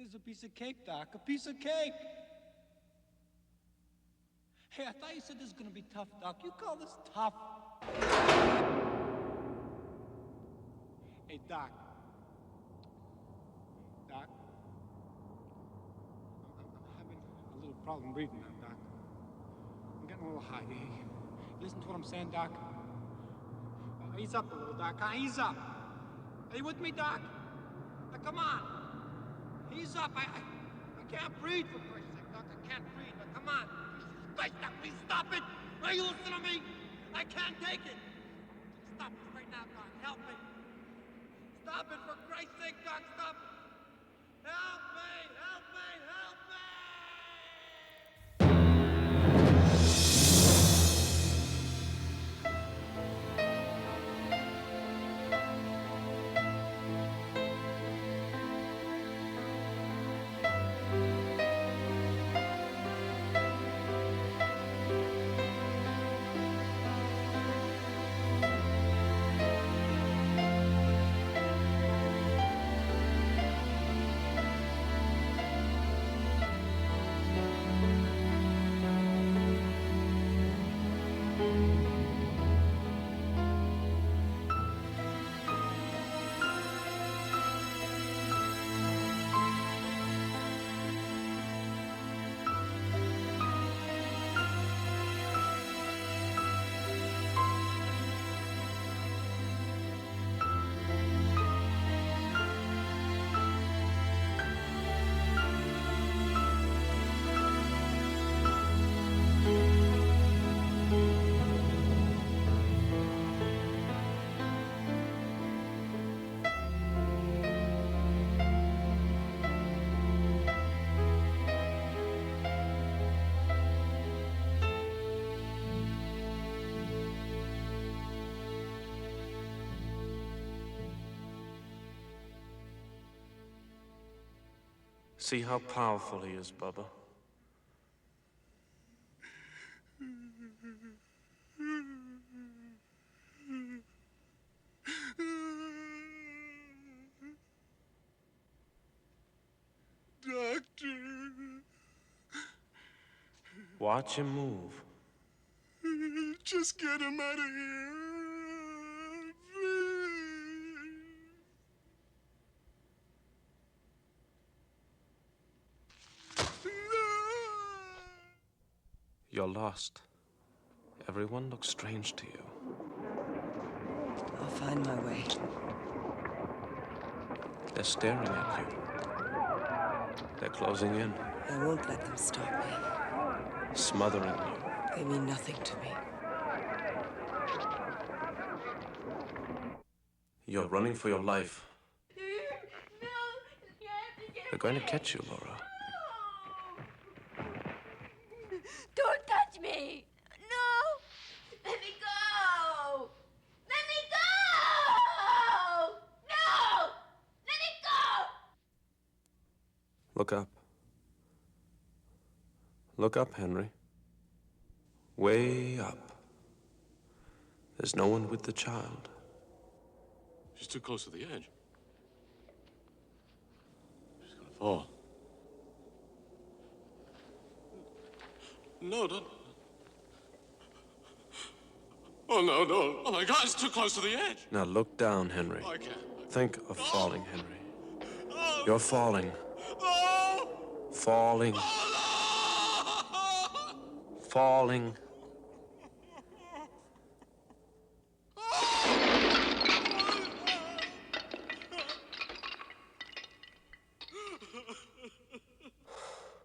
There's a piece of cake, Doc. A piece of cake. Hey, I thought you said this was gonna be tough, Doc. You call this tough? Hey, Doc. Doc. I'm having a little problem breathing now, Doc. I'm getting a little high. Hey, listen to what I'm saying, Doc. Ease up a little, Doc. Ease up. Are you with me, Doc? Now, come on. Ease up. I can't breathe, for Christ's sake, Doc. I can't breathe. Now, come on. Christ, Doc, please stop it. Will you listen to me? I can't take it. Stop this right now, Doc. Help me. Stop it, for Christ's sake, Doc. Stop it. Help me. Help me. Help me. See how powerful he is, Bubba. Doctor. Watch him move. Just get him out of here. Please. You're lost. Everyone looks strange to you. I'll find my way. They're staring at you. They're closing in. I won't let them stop me. Smothering you. They mean nothing to me. You're running for your life. No, you have to get They're going to catch you, Laura. Don't touch me! No! Let me go! Let me go! No! Let me go! Look up. Look up, Henry. Way up. There's no one with the child. She's too close to the edge. She's gonna fall. No, don't. Oh, no, no. Oh, my God, it's too close to the edge. Now look down, Henry. I can't. Think of falling, Henry. Oh, You're falling. oh, Falling. oh, Falling.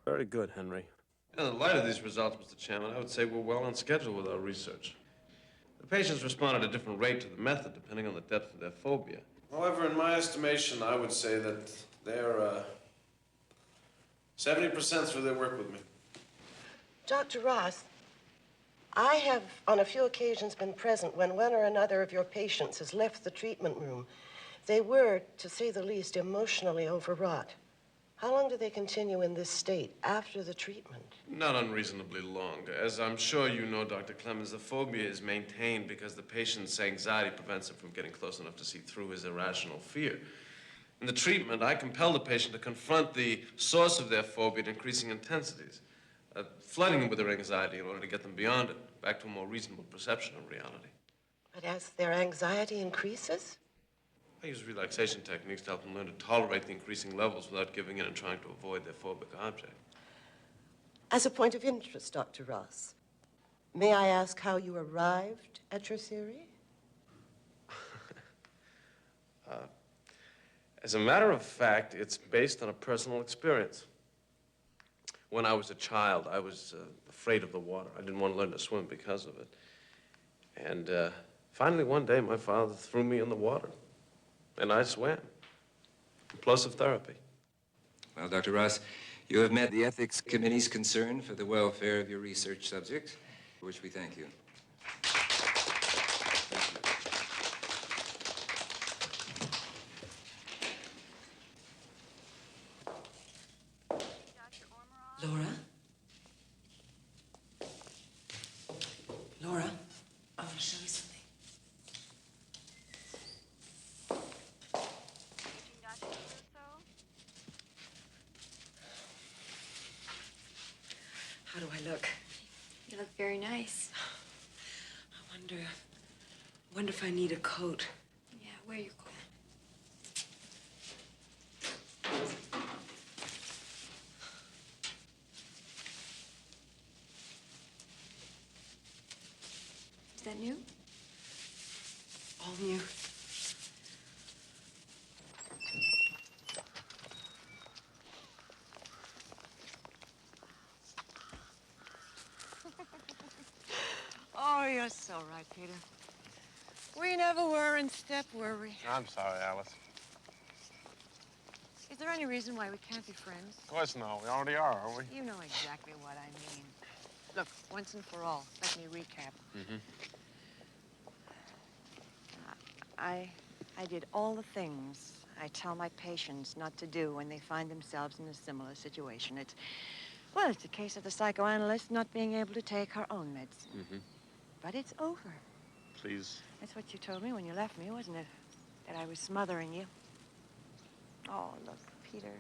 Very good, Henry. In the light of these results, Mr. Chairman, I would say we're well on schedule with our research. The patients respond at a different rate to the method, depending on the depth of their phobia. However, in my estimation, I would say that they're 70% through their work with me. Dr. Ross, I have on a few occasions been present when one or another of your patients has left the treatment room. They were, to say the least, emotionally overwrought. How long do they continue in this state after the treatment? Not unreasonably long. As I'm sure you know, Dr. Clemens, the phobia is maintained because the patient's anxiety prevents him from getting close enough to see through his irrational fear. In the treatment, I compel the patient to confront the source of their phobia at increasing intensities, flooding them with their anxiety in order to get them beyond it, back to a more reasonable perception of reality. But as their anxiety increases? I use relaxation techniques to help them learn to tolerate the increasing levels without giving in and trying to avoid their phobic object. As a point of interest, Dr. Ross, may I ask how you arrived at your theory? As a matter of fact, it's based on a personal experience. When I was a child, I was afraid of the water. I didn't want to learn to swim because of it. And finally, one day, my father threw me in the water, and I swam. Plus of therapy. Well, Dr. Ross, you have met the ethics committee's concern for the welfare of your research subjects, for which we thank you. Laura? Laura, I want to show you something. How do I look? You look very nice. I wonder if I need a coat. Yeah, wear your coat. Is that new? All new. Oh, you're so right, Peter. We never were in step, were we? I'm sorry, Alice. Is there any reason why we can't be friends? Of course no. We already are, aren't we? You know exactly what I mean. Look, once and for all, let me recap. Mm-hmm. I did all the things I tell my patients not to do when they find themselves in a similar situation. It's a case of the psychoanalyst not being able to take her own meds. Mm-hmm. But it's over. Please. That's what you told me when you left me, wasn't it? That I was smothering you. Oh, look, Peter.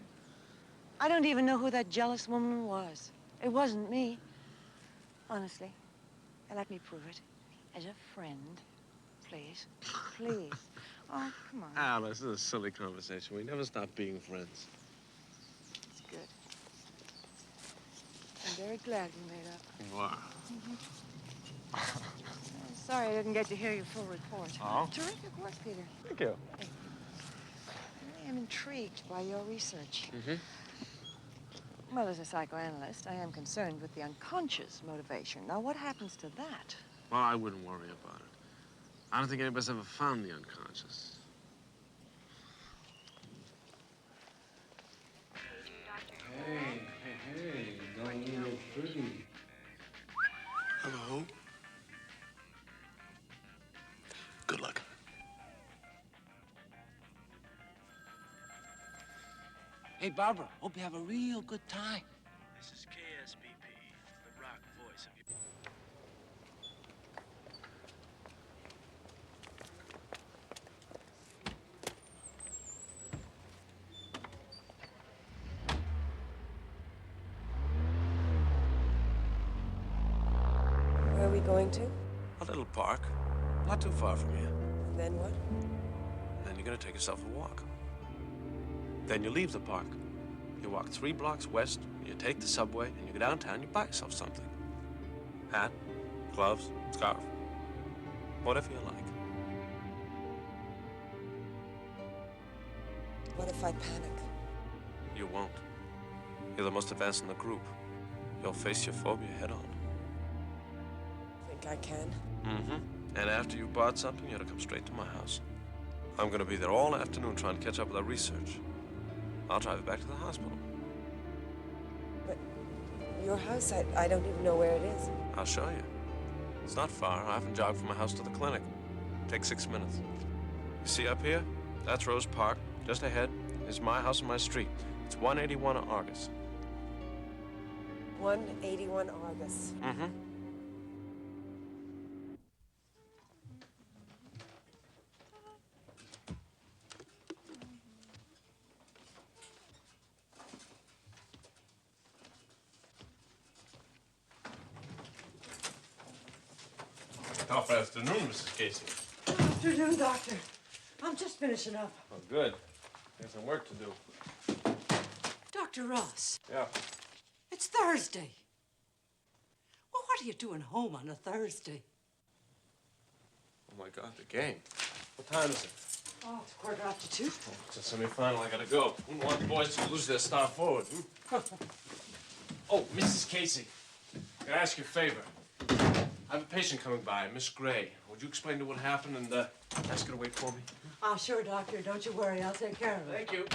I don't even know who that jealous woman was. It wasn't me. Honestly. And let me prove it. As a friend. Please. Please. Oh, come on. Alice, this is a silly conversation. We never stop being friends. It's good. I'm very glad we made up. You are. Sorry I didn't get to hear your full report. Oh? Terrific work, Peter. Thank you. Hey, I am intrigued by your research. Mm-hmm. Well, as a psychoanalyst, I am concerned with the unconscious motivation. Now, what happens to that? Well, I wouldn't worry about it. I don't think anybody's ever found the unconscious. Hey, don't you look pretty? Hello? Good luck. Hey, Barbara, hope you have a real good time. This is KSBP, the rock voice of your... Where are we going to? A little park, not too far from here. Then what? Then you're gonna take yourself a walk. Then you leave the park. You walk 3 blocks west, you take the subway, and you go downtown, you buy yourself something. Hat, gloves, scarf, whatever you like. What if I panic? You won't. You're the most advanced in the group. You'll face your phobia head on. Think I can? Mm-hmm. And after you bought something, you're to come straight to my house. I'm gonna be there all afternoon trying to catch up with our research. I'll drive you back to the hospital. But your house, I don't even know where it is. I'll show you. It's not far. I often jog from my house to the clinic. Takes 6 minutes. You see up here? That's Rose Park. Just ahead is my house and my street. It's 181 Argus. 181 Argus. Mm-hmm. Top afternoon, Mrs. Casey. Good afternoon, Doctor. I'm just finishing up. Oh, good. Got some work to do. Dr. Ross, Yeah. it's Thursday. Well, what are you doing home on a Thursday? Oh, my God, the game. What time is it? Oh, it's 2:15. It's a semi-final. I gotta go. Wouldn't want the boys to lose their star forward. Oh, Mrs. Casey, can I ask you a favor? I have a patient coming by, Miss Gray. Would you explain to her what happened and ask her to wait for me? Oh, sure, Doctor. Don't you worry. I'll take care of it. Thank you.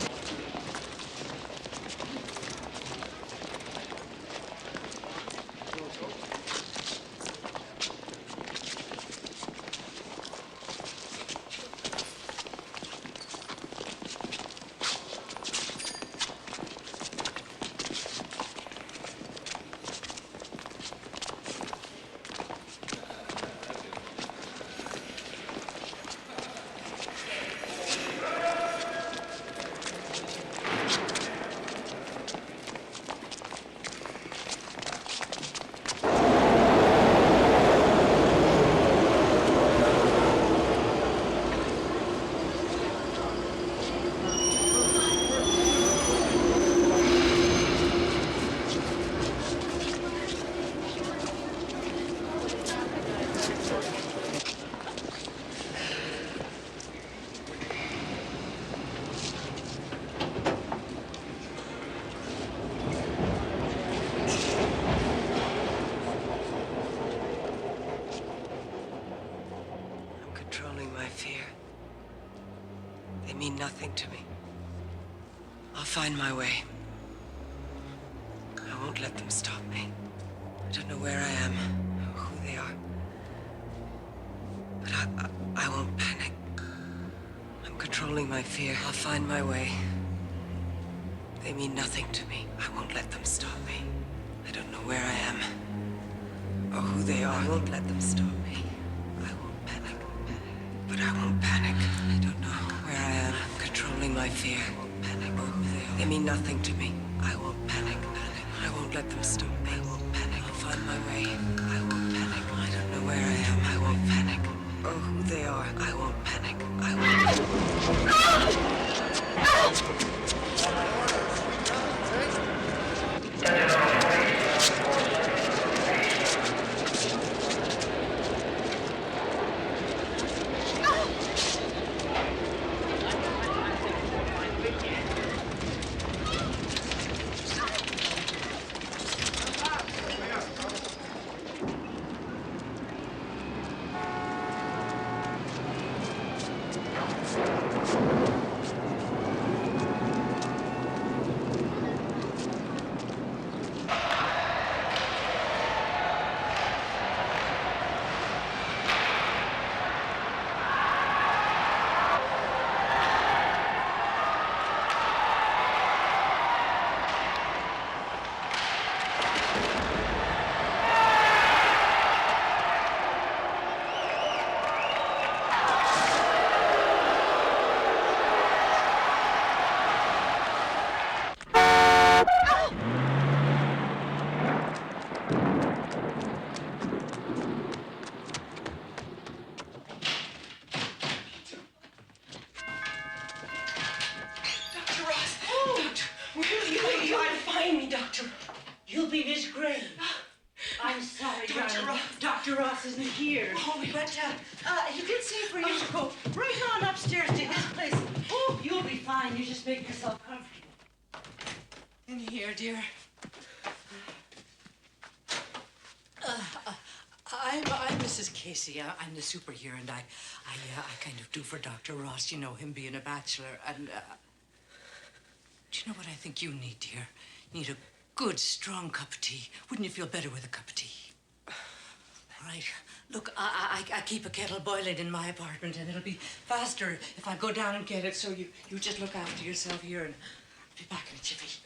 Controlling my fear. They mean nothing to me. I'll find my way. I won't let them stop me. I don't know where I am or who they are. But I won't panic. I'm controlling my fear. I'll find my way. They mean nothing to me. I won't let them stop me. I don't know where I am or who they are. I won't let them stop me. But I won't panic. I don't know where I am. I'm controlling my fear. I won't panic. They mean nothing to me. I won't panic. I won't let them stop me. I won't panic. I'll find my way. I won't panic. I don't know where I am. I won't panic. Or who they are. I won't panic. I won't. You'll be Miss Gray. I'm sorry, darling. Dr. Ross isn't here. Oh, But he did say for you to go right on upstairs to his place. Oh, you'll be fine. You just make yourself comfortable. In here, dear. I'm Mrs. Casey. I'm the super here, and I kind of do for Dr. Ross, you know, him being a bachelor. And do you know what I think you need, dear? You need a good, strong cup of tea. Wouldn't you feel better with a cup of tea? All right. Look, I keep a kettle boiling in my apartment, and it'll be faster if I go down and get it. So you just look after yourself here, and I'll be back in a jiffy.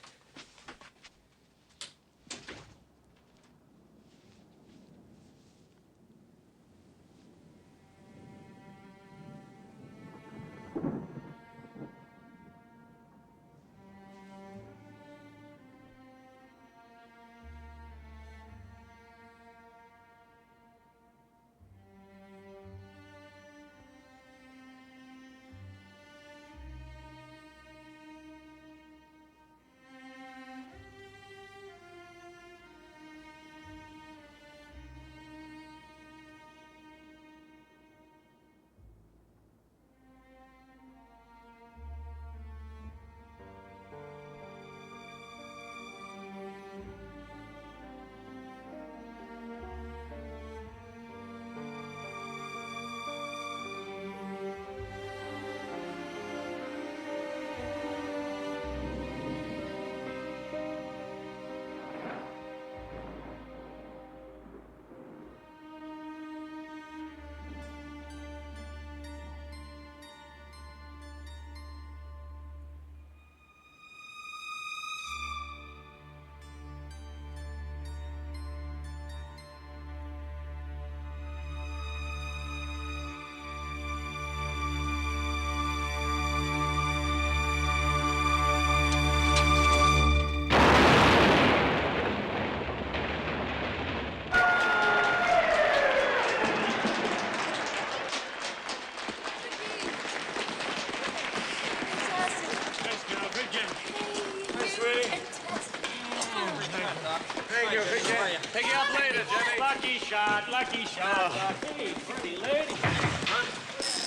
shot, lucky shot. Hey, pretty lady. Huh?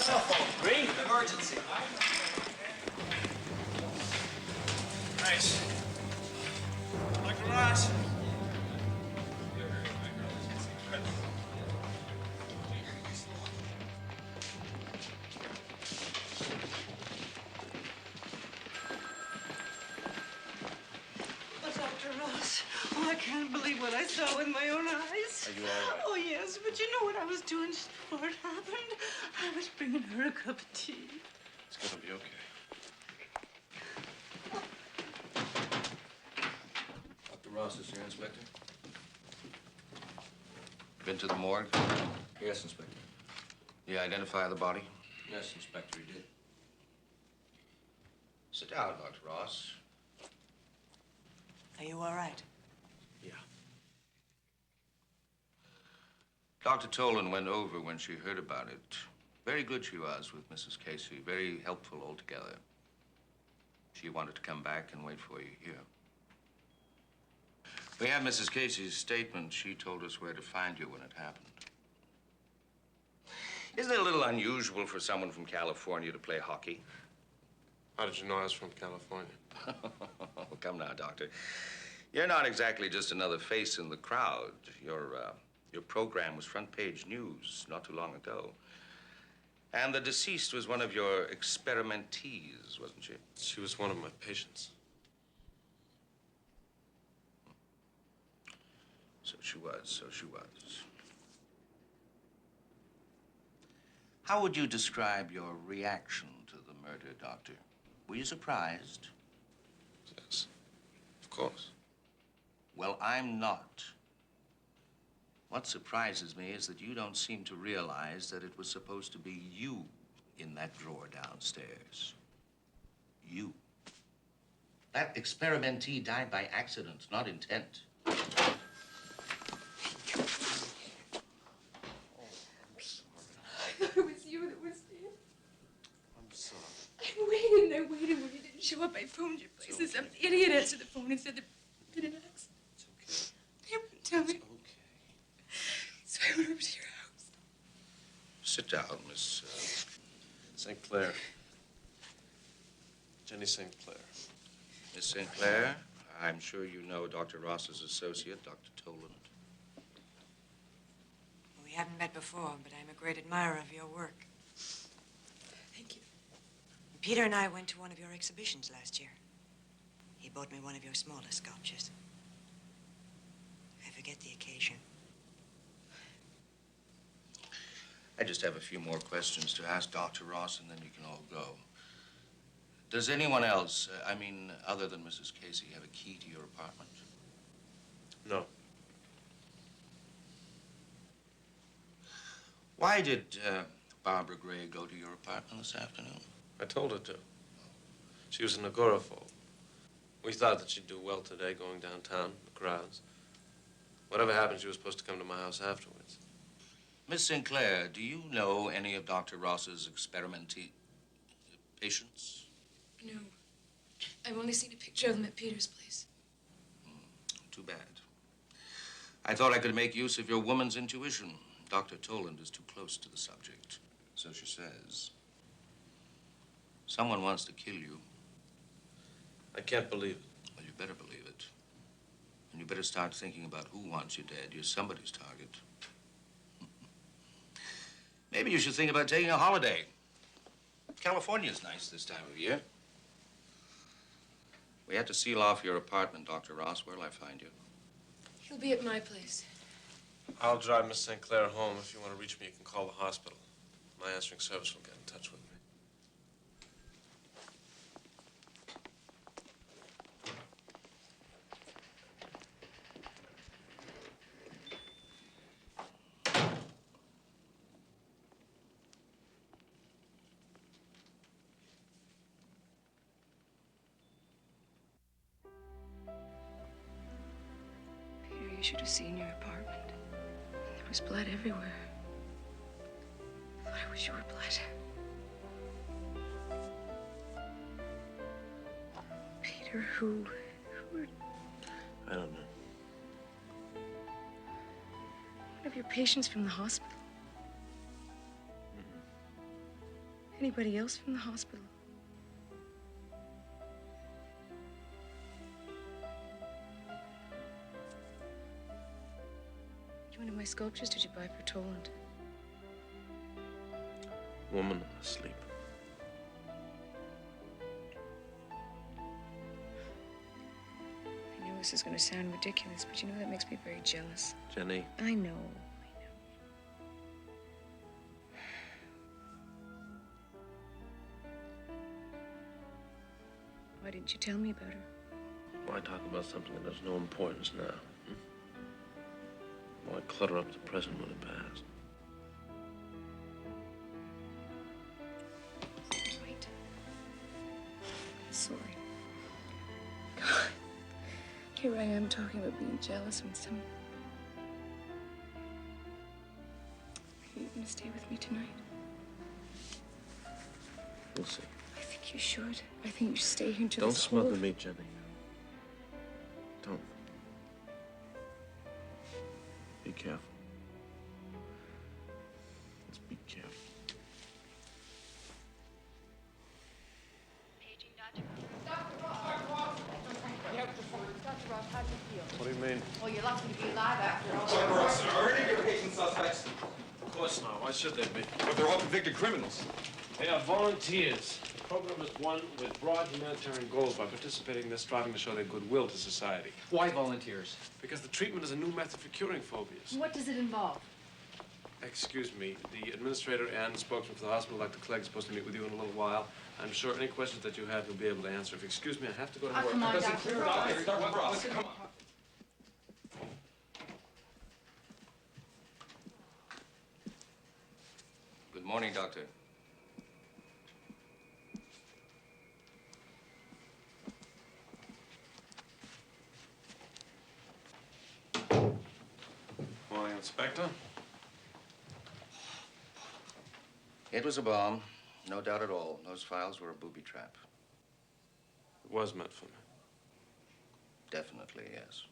Telephone, green. Emergency. Nice. Dr. Ross. Dr. Ross, oh, I can't believe what I saw with my own eyes. Are you all right? Oh, yes, but you know what I was doing just before it happened? I was bringing her a cup of tea. It's gonna be okay. Dr. Ross is here, Inspector. Been to the morgue? Yes, Inspector. You identify the body? Yes, Inspector, he did. Sit down, Dr. Ross. Are you all right? Yeah. Dr. Tolan went over when she heard about it. Very good she was with Mrs. Casey. Very helpful altogether. She wanted to come back and wait for you here. We have Mrs. Casey's statement. She told us where to find you when it happened. Isn't it a little unusual for someone from California to play hockey? How did you know I was from California? Come now, Doctor. You're not exactly just another face in the crowd. Your program was front page news not too long ago. And the deceased was one of your experimentees, wasn't she? She was one of my patients. So she was. How would you describe your reaction to the murder, Doctor? Were you surprised? Yes, of course. Well, I'm not. What surprises me is that you don't seem to realize that it was supposed to be you in that drawer downstairs. You. That experimentee died by accident, not intent. It was you that was dead. I'm sorry. I waited and I waited when you didn't show up. I phoned your place and some idiot answered the phone and said that been an accident. It's okay. They wouldn't tell me. It's okay. So I went over to your house. Sit down, Miss... St. Clair. Jenny St. Clair. Miss St. Clair, I'm sure you know Dr. Ross's associate, Dr. Toland. We haven't met before, but I'm a great admirer of your work. Thank you. Peter and I went to one of your exhibitions last year. He bought me one of your smallest sculptures. I forget the occasion. I just have a few more questions to ask Dr. Ross, and then you can all go. Does anyone else, other than Mrs. Casey, have a key to your apartment? No. Why did Barbara Gray go to your apartment this afternoon? I told her to. She was an agoraphobe. We thought that she'd do well today going downtown, the crowds. Whatever happened, she was supposed to come to my house afterwards. Miss Sinclair, do you know any of Dr. Ross's experimentee patients? No. I've only seen a picture of them at Peter's place. Too bad. I thought I could make use of your woman's intuition. Dr. Toland is too close to the subject. So she says. Someone wants to kill you. I can't believe it. Well, you better believe it. And you better start thinking about who wants you dead. You're somebody's target. Maybe you should think about taking a holiday. California's nice this time of year. We had to seal off your apartment, Dr. Ross. Where'll I find you? He'll be at my place. I'll drive Miss St. Clair home. If you want to reach me, you can call the hospital. My answering service will get in touch with me. Peter, you should have seen your apartment. There was blood everywhere. I thought I wish you were blood. Peter, who I don't know. have your patients from the hospital? Anybody else from the hospital? Which one of my sculptures did you buy for Toland? Woman asleep. I know this is going to sound ridiculous, but you know that makes me very jealous. Jenny. I know. Why didn't you tell me about her? Why talk about something that has no importance now? Why clutter up the present when it passed? Right. I'm sorry. God. Here I am talking about being jealous when some... Are you going to stay with me tonight? We'll see. I think you should. I think you should stay here until Don't this smother whole... me, Jenny. Don't. Be careful. Let's be careful. Dr. Ross, how do you feel? What do you mean? Well, you're lucky to be alive after all. Dr. Ross, are any of your patient suspects? Of course not. Why should they be? But they're all convicted criminals. They are volunteers. The program is one with broad humanitarian goals. By participating in this, striving to show their goodwill to society. Why volunteers? Because the treatment is a new method for curing phobias. What does it involve? Excuse me, the administrator and the spokesman for the hospital, Dr. Clegg, is supposed to meet with you in a little while. I'm sure any questions that you have, he'll be able to answer. If you excuse me, I have to go to work. Come on, Doesn't Dr. clear Ross. Dr. Ross, come on. Good morning, Doctor. Morning, Inspector. It was a bomb, no doubt at all. Those files were a booby trap. It was meant for me. Definitely, yes.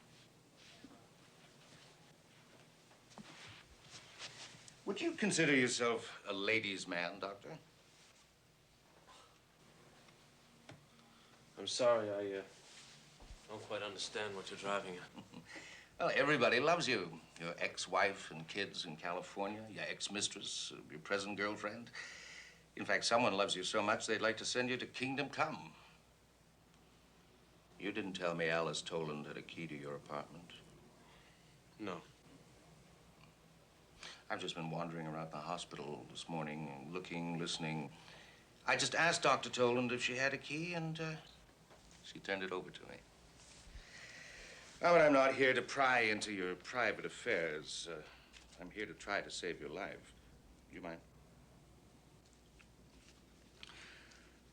Would you consider yourself a ladies' man, Doctor? I'm sorry, I don't quite understand what you're driving at. Well, everybody loves you. Your ex-wife and kids in California, your ex-mistress, your present girlfriend. In fact, someone loves you so much they'd like to send you to Kingdom Come. You didn't tell me Alice Toland had a key to your apartment. No. I've just been wandering around the hospital this morning, looking, listening. I just asked Dr. Toland if she had a key, and she turned it over to me. Now, but I'm not here to pry into your private affairs. I'm here to try to save your life. You mind?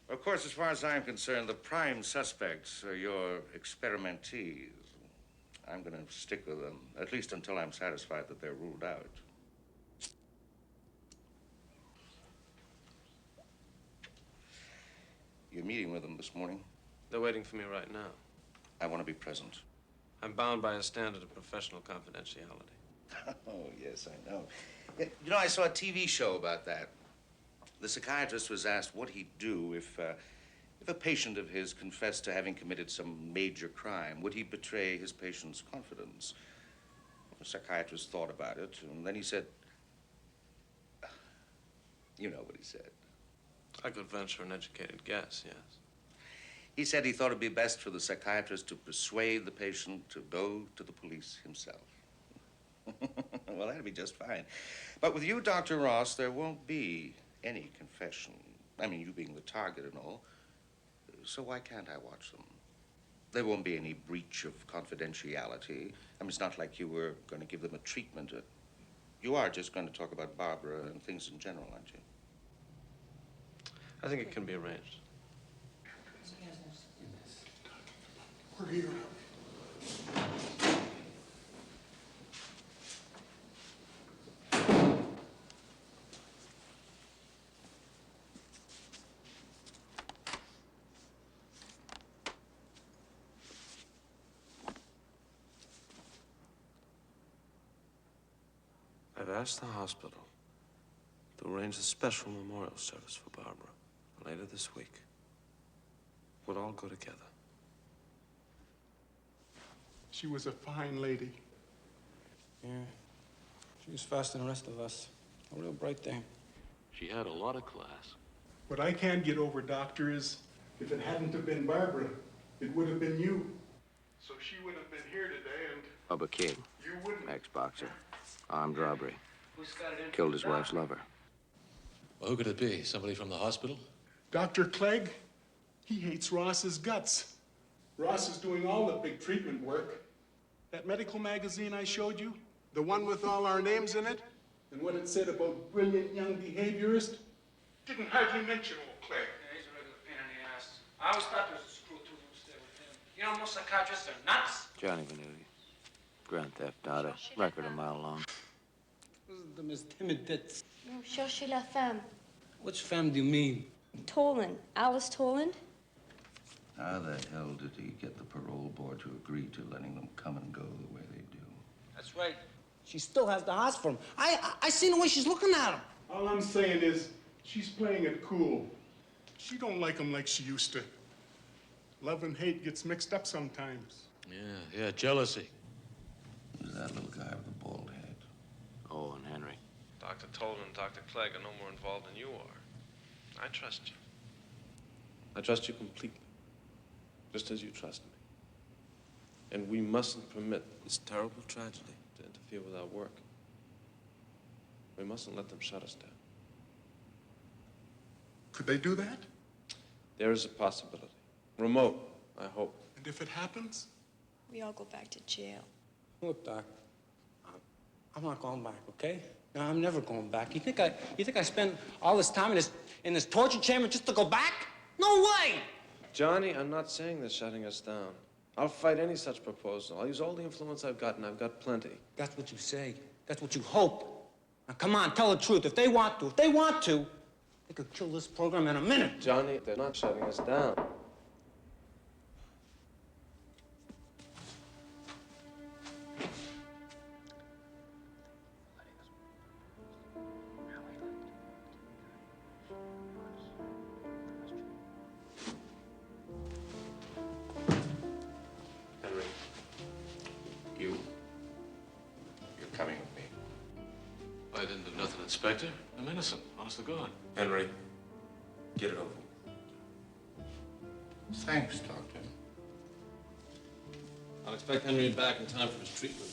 Of course, as far as I'm concerned, the prime suspects are your experimentees. I'm going to stick with them, at least until I'm satisfied that they're ruled out. You're meeting with them this morning? They're waiting for me right now. I want to be present. I'm bound by a standard of professional confidentiality. Oh, yes, I know. Yeah, you know, I saw a TV show about that. The psychiatrist was asked what he'd do if a patient of his confessed to having committed some major crime. Would he betray his patient's confidence? The psychiatrist thought about it, and then he said... You know what he said. I could venture an educated guess, yes. He said he thought it'd be best for the psychiatrist to persuade the patient to go to the police himself. Well, that'd be just fine. But with you, Dr. Ross, there won't be any confession. I mean, you being the target and all. So why can't I watch them? There won't be any breach of confidentiality. I mean, it's not like you were going to give them a treatment. You are just going to talk about Barbara and things in general, aren't you? I think it can be arranged. We're here. asked the hospital to arrange a special memorial service for Barbara later this week. We'll all go together. She was a fine lady. Yeah. She was faster than the rest of us. A real bright thing. She had a lot of class. What I can't get over, Doctor, is if it hadn't have been Barbara, it would have been you. So she would have been here today and Bubba King, you wouldn't. ex-boxer, armed robbery, killed his wife's lover. Well, who could it be? Somebody from the hospital? Dr. Clegg, he hates Ross's guts. Ross is doing all the big treatment work. That medical magazine I showed you, the one with all our names in it, and what it said about brilliant young behaviorist, didn't hardly mention old Clegg. Yeah, he's a regular pain in the ass. I always thought there was a screw tooth who stayed with him. You know, most psychiatrists are nuts. Johnny Venuti, grand theft auto, record a mile long. The Miss Timid Tits. Non, cherchez la femme. Which femme do you mean? Toland. Alice Toland? How the hell did he get the parole board to agree to letting them come and go the way they do? That's right. She still has the hots for him. I seen the way she's looking at him. All I'm saying is, she's playing it cool. She don't like him like she used to. Love and hate gets mixed up sometimes. Yeah, jealousy. Who's that little guy with the bald head? Oh, and Henry. Dr. Tolan and Dr. Clegg are no more involved than you are. I trust you. I trust you completely, just as you trust me. And we mustn't permit this terrible tragedy to interfere with our work. We mustn't let them shut us down. Could they do that? There is a possibility. Remote, I hope. And if it happens? We all go back to jail. Look, Doc, I'm not going back, okay? No, I'm never going back. You think I spend all this time in this torture chamber just to go back? No way! Johnny, I'm not saying they're shutting us down. I'll fight any such proposal. I'll use all the influence I've got, and I've got plenty. That's what you say. That's what you hope. Now, come on, tell the truth. If they want to, they could kill this program in a minute. Johnny, they're not shutting us down. Henry, you're coming with me. I didn't do nothing, Inspector. I'm innocent, honest to God. Henry, get it over. Thanks, Doctor. I'll expect Henry back in time for his treatment.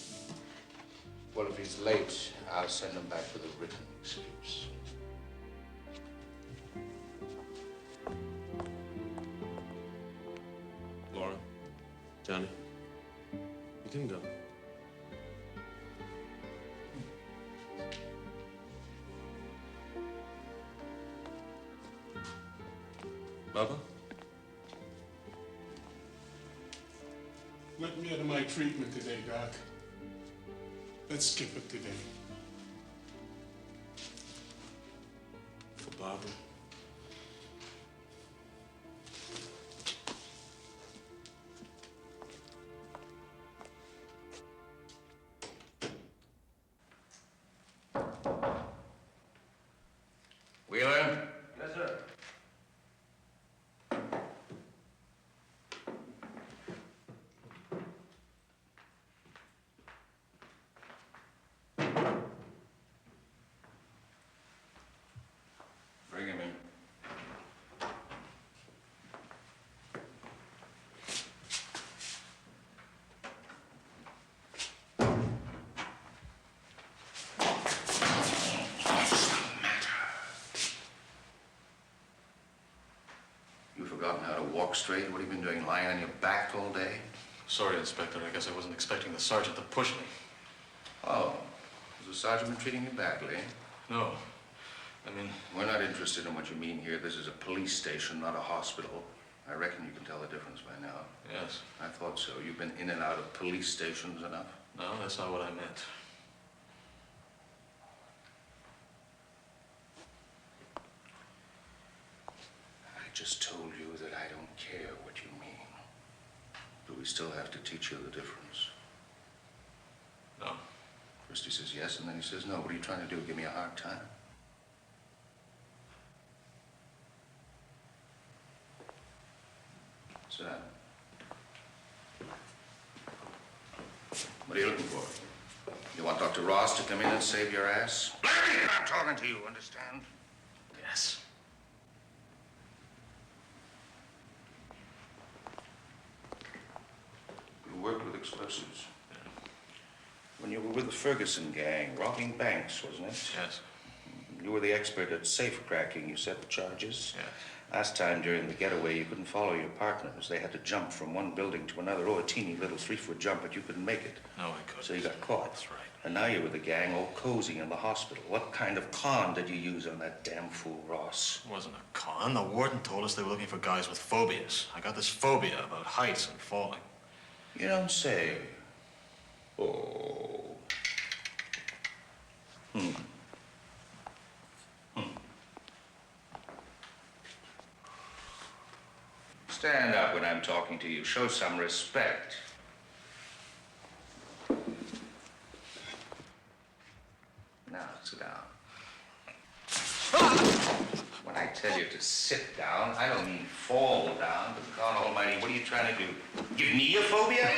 Well, if he's late, I'll send him back with a written excuse. Laura, Johnny, you can go. Bubba? Let me out of my treatment today, Doc. Let's skip it today. For Barbara? Wheeler? Yes, sir. Bring him in. You forgotten how to walk straight? What have you been doing, lying on your back all day? Sorry, Inspector. I guess I wasn't expecting the sergeant to push me. Oh, has the sergeant been treating you badly? No. I mean... We're not interested in what you mean here. This is a police station, not a hospital. I reckon you can tell the difference by now. Yes. I thought so. You've been in and out of police stations enough. No, that's not what I meant. I just told you that I don't care what you mean. Do we still have to teach you the difference? No. First he says yes, and then he says no. What are you trying to do? Give me a hard time? Sit down. What are you looking for? You want Dr. Ross to come in and save your ass? I'm talking to you, understand? Yes. You worked with explosives. When you were with the Ferguson gang, robbing banks, wasn't it? Yes. You were the expert at safe cracking. You set the charges. Yes. Last time during the getaway, you couldn't follow your partners. They had to jump from one building to another. Oh, a teeny little 3-foot jump, but you couldn't make it. No, I couldn't. So you got caught. That's right. And now you're with the gang, all cozy in the hospital. What kind of con did you use on that damn fool, Ross? It wasn't a con. The warden told us they were looking for guys with phobias. I got this phobia about heights and falling. You don't say. Oh. Stand up when I'm talking to you. Show some respect. Now, sit down. When I tell you to sit down, I don't mean fall down, but God Almighty, what are you trying to do? Give me a phobia?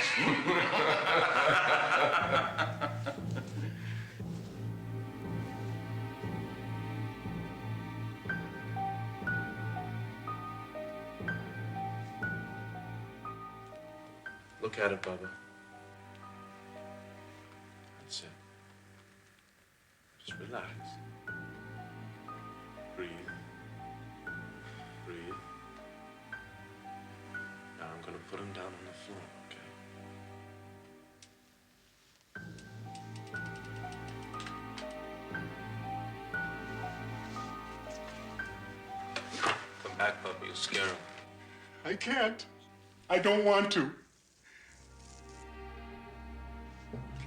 Look at it, Bubba. That's it. Just relax. Breathe. Breathe. Now I'm gonna put him down on the floor, okay? Come back, Bubba. You'll scare him. I can't. I don't want to.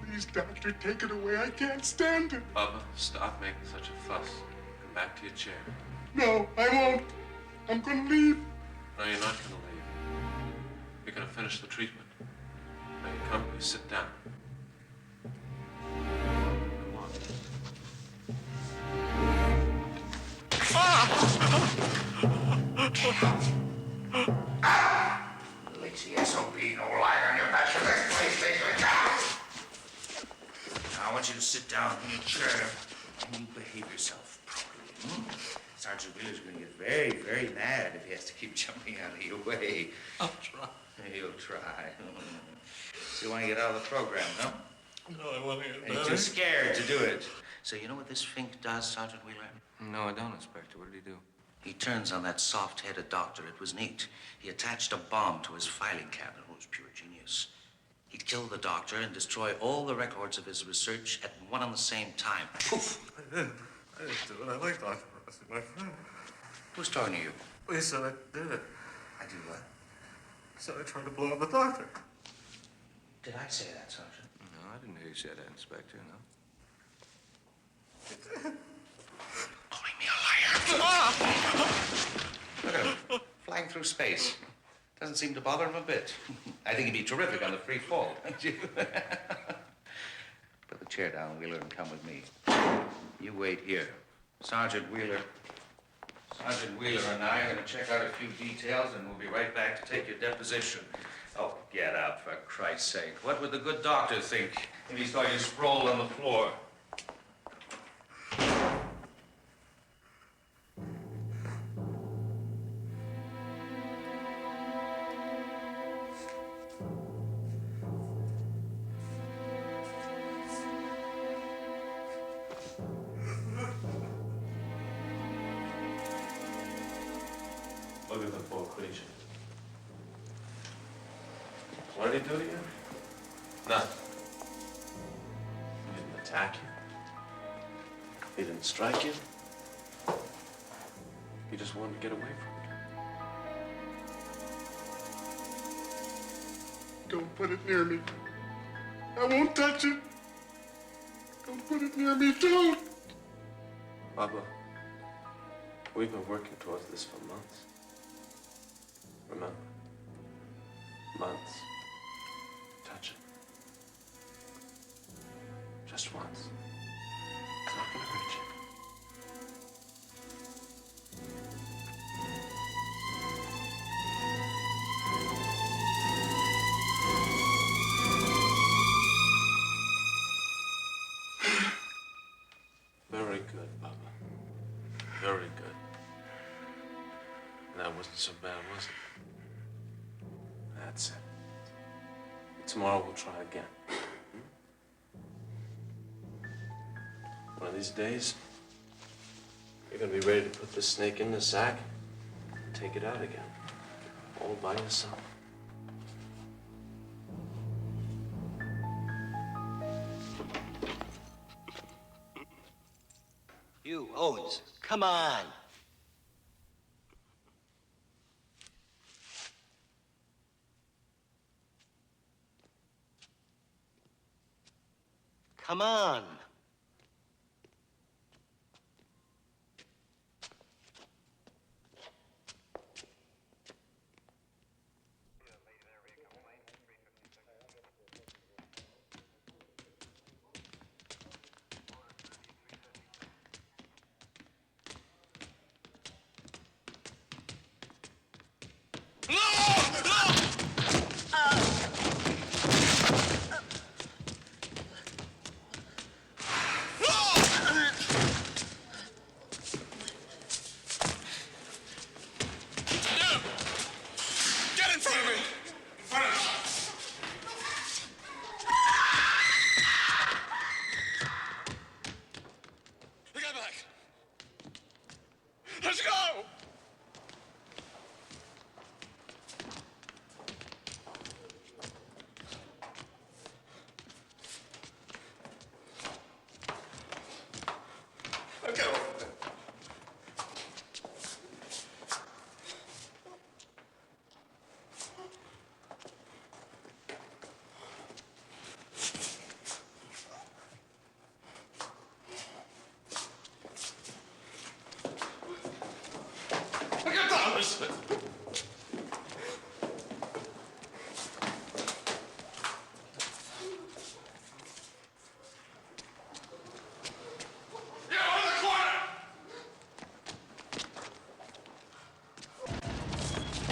Please, doctor, take it away. I can't stand it. Bubba, stop making such a fuss. Come back to your chair. No, I won't. I'm gonna leave. No, you're not gonna leave. You're gonna finish the treatment. Now you come, you sit down. Come on. Lazy SOB, no liar on your back. Now, I want you to sit down in your chair and you behave yourself properly. Sergeant Wheeler's going to get very, very mad if he has to keep jumping out of your way. I'll try. He'll try. So you want to get out of the program, no? No, I want to get And you're too scared to do it. So you know what this Fink does, Sergeant Wheeler? No, I don't, Inspector. What did he do? He turns on that soft-headed doctor. It was neat. He attached a bomb to his filing cabinet. It was pure genius. He'd kill the doctor and destroy all the records of his research at one and the same time. Poof! I didn't do it. I like Dr. Rossi, my friend. Who's talking to you? He said I did it. I did what? He said I tried to blow up the doctor. Did I say that, Sergeant? No, I didn't hear you say that, Inspector, no. Calling me a liar. Look at him, flying through space. Doesn't seem to bother him a bit. I think he'd be terrific on the free fall, don't you? Put the chair down, Wheeler, and come with me. You wait here. Sergeant Wheeler and I are going to check out a few details, and we'll be right back to take your deposition. Oh, get up, for Christ's sake. What would the good doctor think if he saw you sprawled on the floor? Look at the poor creature. What did he do to you? Nothing. He didn't attack you. He didn't strike you. He just wanted to get away from you. Don't put it near me. I won't touch it. Don't put it near me. Don't. Bubba, we've been working towards this for months. Remember? Months. Touch it. Just once. It's not gonna hurt you. Very good, Papa. Very good. That wasn't so bad, was it? That's it. Tomorrow we'll try again. One of these days, you're gonna be ready to put this snake in the sack and take it out again. All by yourself. You, Owens, come on. Come on. Get in front of me! In front of me! Get back! Let's go! Let's go! Get down this way.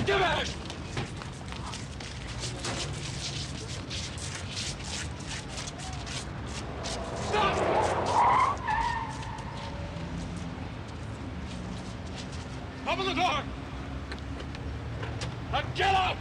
Get back! Stop! Open the door! Now get out!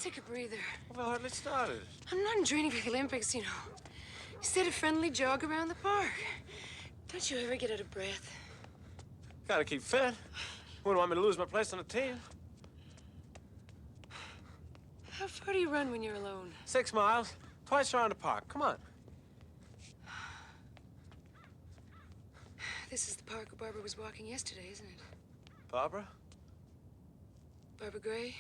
take a breather. Well, I hardly started. I'm not in training for the Olympics, you know. Instead, a friendly jog around the park. Don't you ever get out of breath? Gotta keep fit. Wouldn't want me to lose my place on the team. How far do you run when you're alone? 6 miles, twice around the park. Come on. This is the park where Barbara was walking yesterday, isn't it? Barbara? Barbara Gray?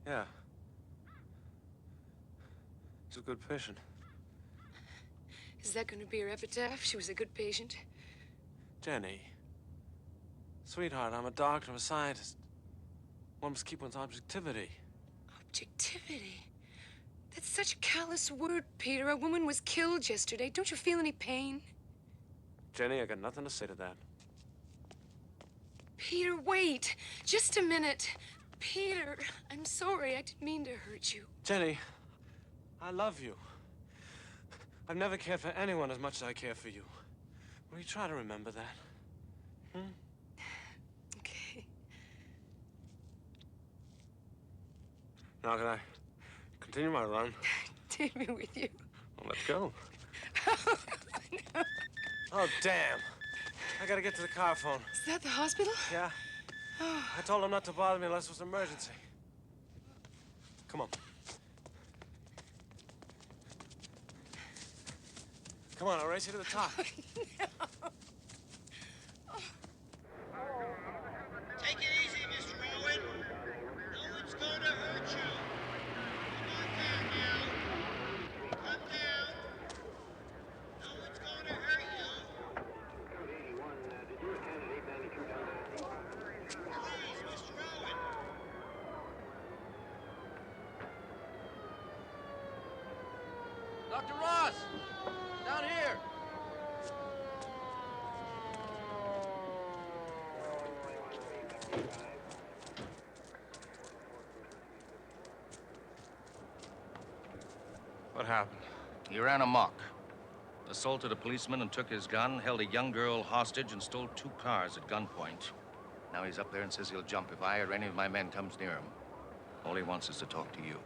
Yeah. She's a good patient. Is that going to be her epitaph? She was a good patient. Jenny. Sweetheart, I'm a doctor, I'm a scientist. One must keep one's objectivity. Objectivity? That's such a callous word, Peter. A woman was killed yesterday. Don't you feel any pain? Jenny, I got nothing to say to that. Peter, wait. Just a minute. Peter, I'm sorry. I didn't mean to hurt you. Jenny, I love you. I've never cared for anyone as much as I care for you. Will you try to remember that? Hmm? Okay. Now, can I continue my run? Take me with you. Well, let's go. Oh, damn. I gotta get to the car phone. Is that the hospital? Yeah. Oh. I told them not to bother me unless it was an emergency. Come on. Come on, I'll race you to the top. No. Take it easy, Mr. Owen. No one's going to hurt you. Come on down now. Come down. No one's going to hurt you. Please, Mr. Owen. Dr. Ross! Down here! What happened? He ran amok. Assaulted a policeman and took his gun, held a young girl hostage, and stole 2 cars at gunpoint. Now he's up there and says he'll jump if I or any of my men comes near him. All he wants is to talk to you.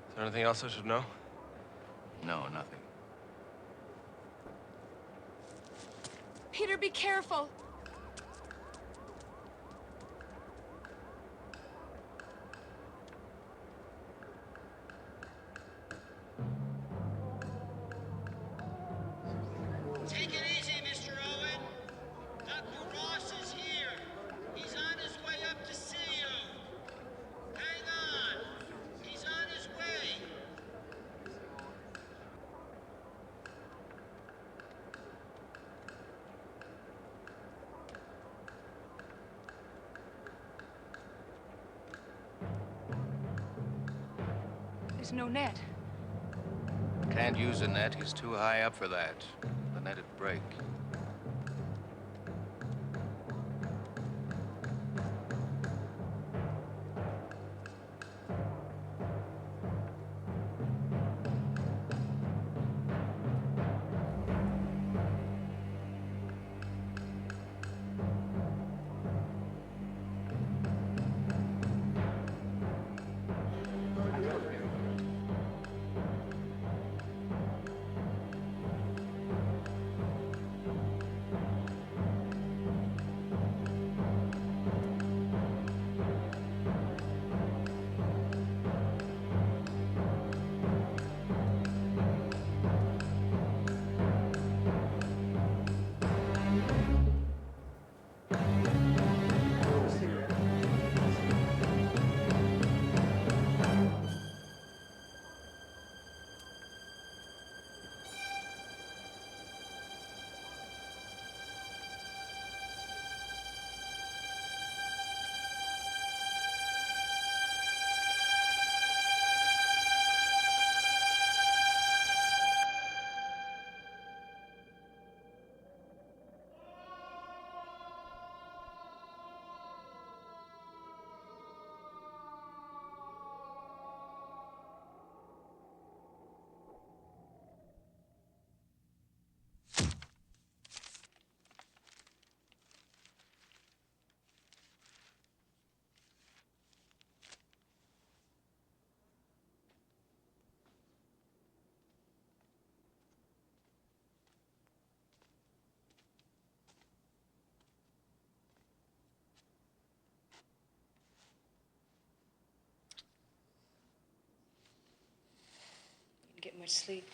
Is there anything else I should know? No, nothing. Peter, be careful. Take it easy, Mr. Owen. Dr. Ross is here. He's on his way up to see you. Hang on. He's on his way. There's no net. Can't use a net. He's too high up for that. The net'd break. much sleep?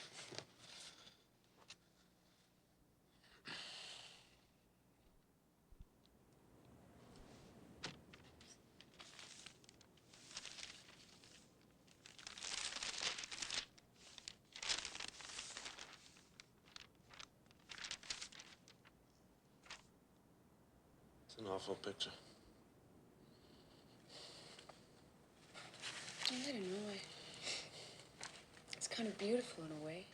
It's an awful picture. I don't know. It's kind of beautiful in a way.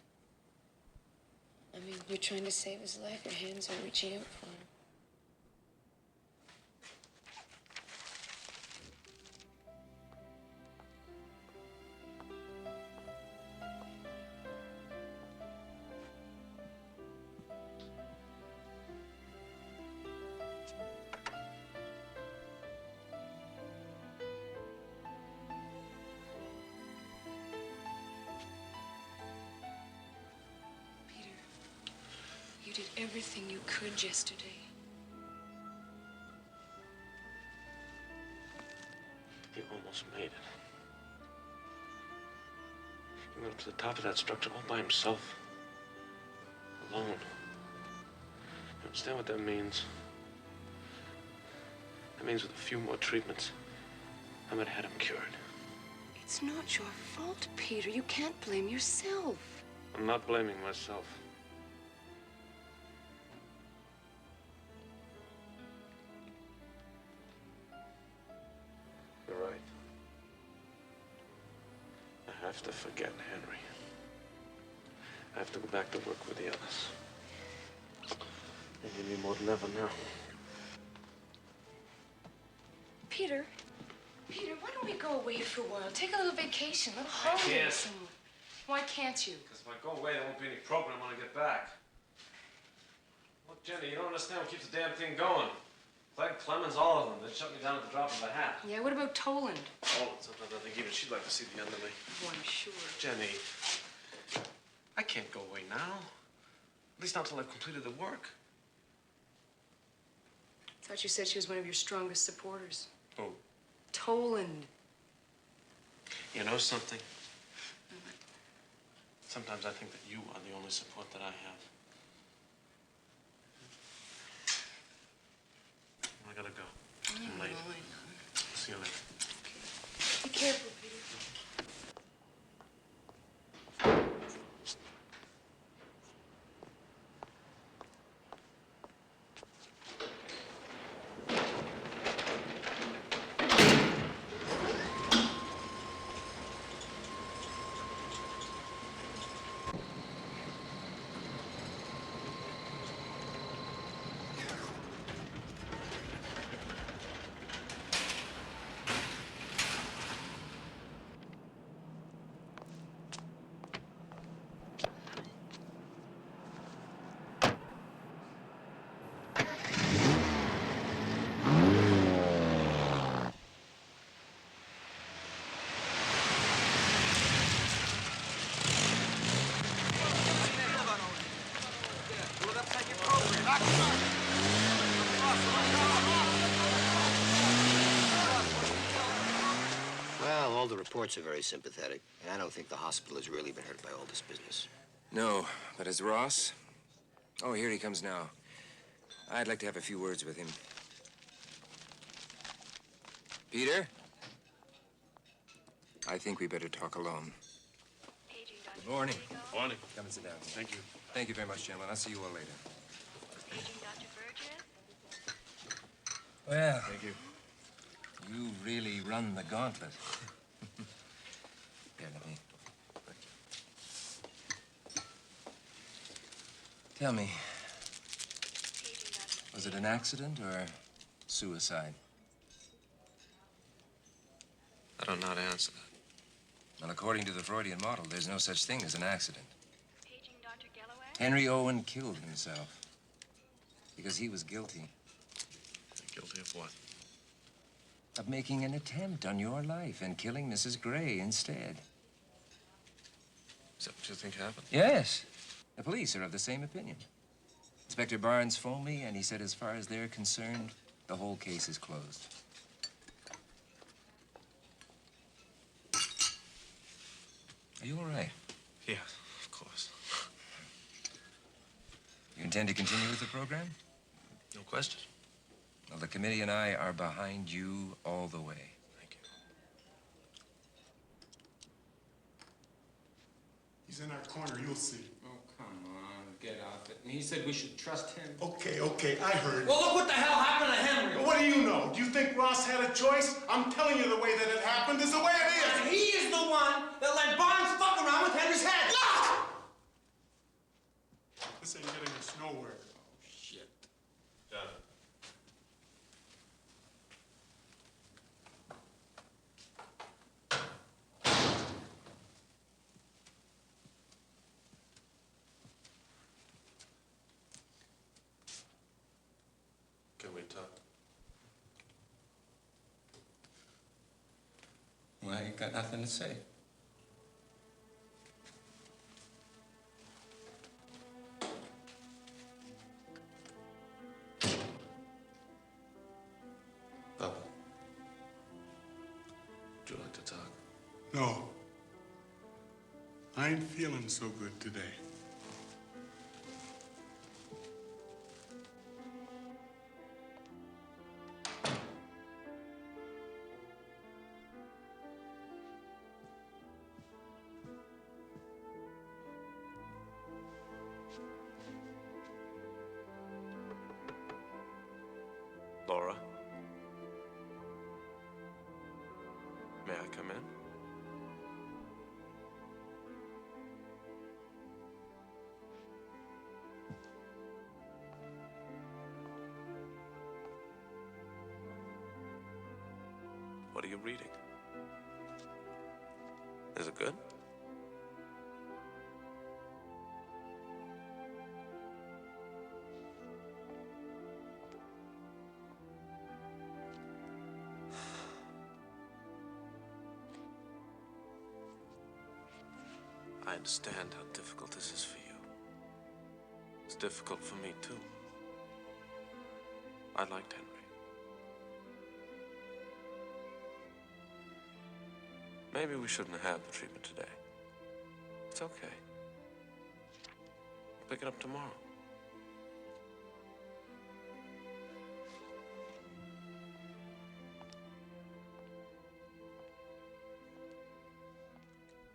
I mean, you're trying to save his life. Your hands are reaching out for him. You did everything you could yesterday. He almost made it. He went up to the top of that structure all by himself. Alone. You understand what that means? That means with a few more treatments, I might have had him cured. It's not your fault, Peter. You can't blame yourself. I'm not blaming myself. You're right. I have to forget Henry. I have to go back to work with the others. They need me more than ever now. Peter, why don't we go away for a while? Take a little vacation, a little holiday can't. somewhere. Why can't you? Because if I go away, there won't be any program when I get back. Look, Jenny, you don't understand what keeps the damn thing going. Clegg, Clemens, all of them. They shut me down at the drop of a hat. Yeah, what about Toland? Oh, sometimes I think even she'd like to see the end of me. Oh, I'm sure. Jenny, I can't go away now. At least not until I've completed the work. I thought you said she was one of your strongest supporters. Who? Toland. You know something? Sometimes I think that you are the only support that I have. I gotta go. I'm late. See you later. Be careful, Peter. Well, all the reports are very sympathetic, and I don't think the hospital has really been hurt by all this business. No, but as Ross? Oh, here he comes now. I'd like to have a few words with him. Peter? I think we better talk alone. Good morning. Morning. Come and sit down. Thank you. Thank you very much, gentlemen. I'll see you all later. Well, Thank you. You really run the gauntlet. Here, let me. Tell me, was it an accident or suicide? I don't know how to answer that. Well, according to the Freudian model, there's no such thing as an accident. Henry Owen killed himself because he was guilty. Guilty of what? Of making an attempt on your life and killing Mrs. Gray instead. Is that what you think happened? Yes. The police are of the same opinion. Inspector Barnes phoned me, and he said as far as they're concerned, the whole case is closed. Are you all right? Yeah. course. You intend to continue with the program? No question. Well, the committee and I are behind you all the way. Thank you. He's in our corner, you'll see. Oh, come on, get off it. And he said we should trust him. Okay, I heard. Well, look what the hell happened to Henry. What do you know? Do you think Ross had a choice? I'm telling you the way that it happened is the way it is. And he is the one that let Barnes fuck around with Henry's head. Look! This ain't getting us nowhere. Oh, shit. John. Can we talk? Well, I ain't got nothing to say. Papa. Would you like to talk? No. I ain't feeling so good today. Laura? May I come in? What are you reading? Is it good? I understand how difficult this is for you. It's difficult for me, too. I liked Henry. Maybe we shouldn't have the treatment today. It's okay. We'll pick it up tomorrow.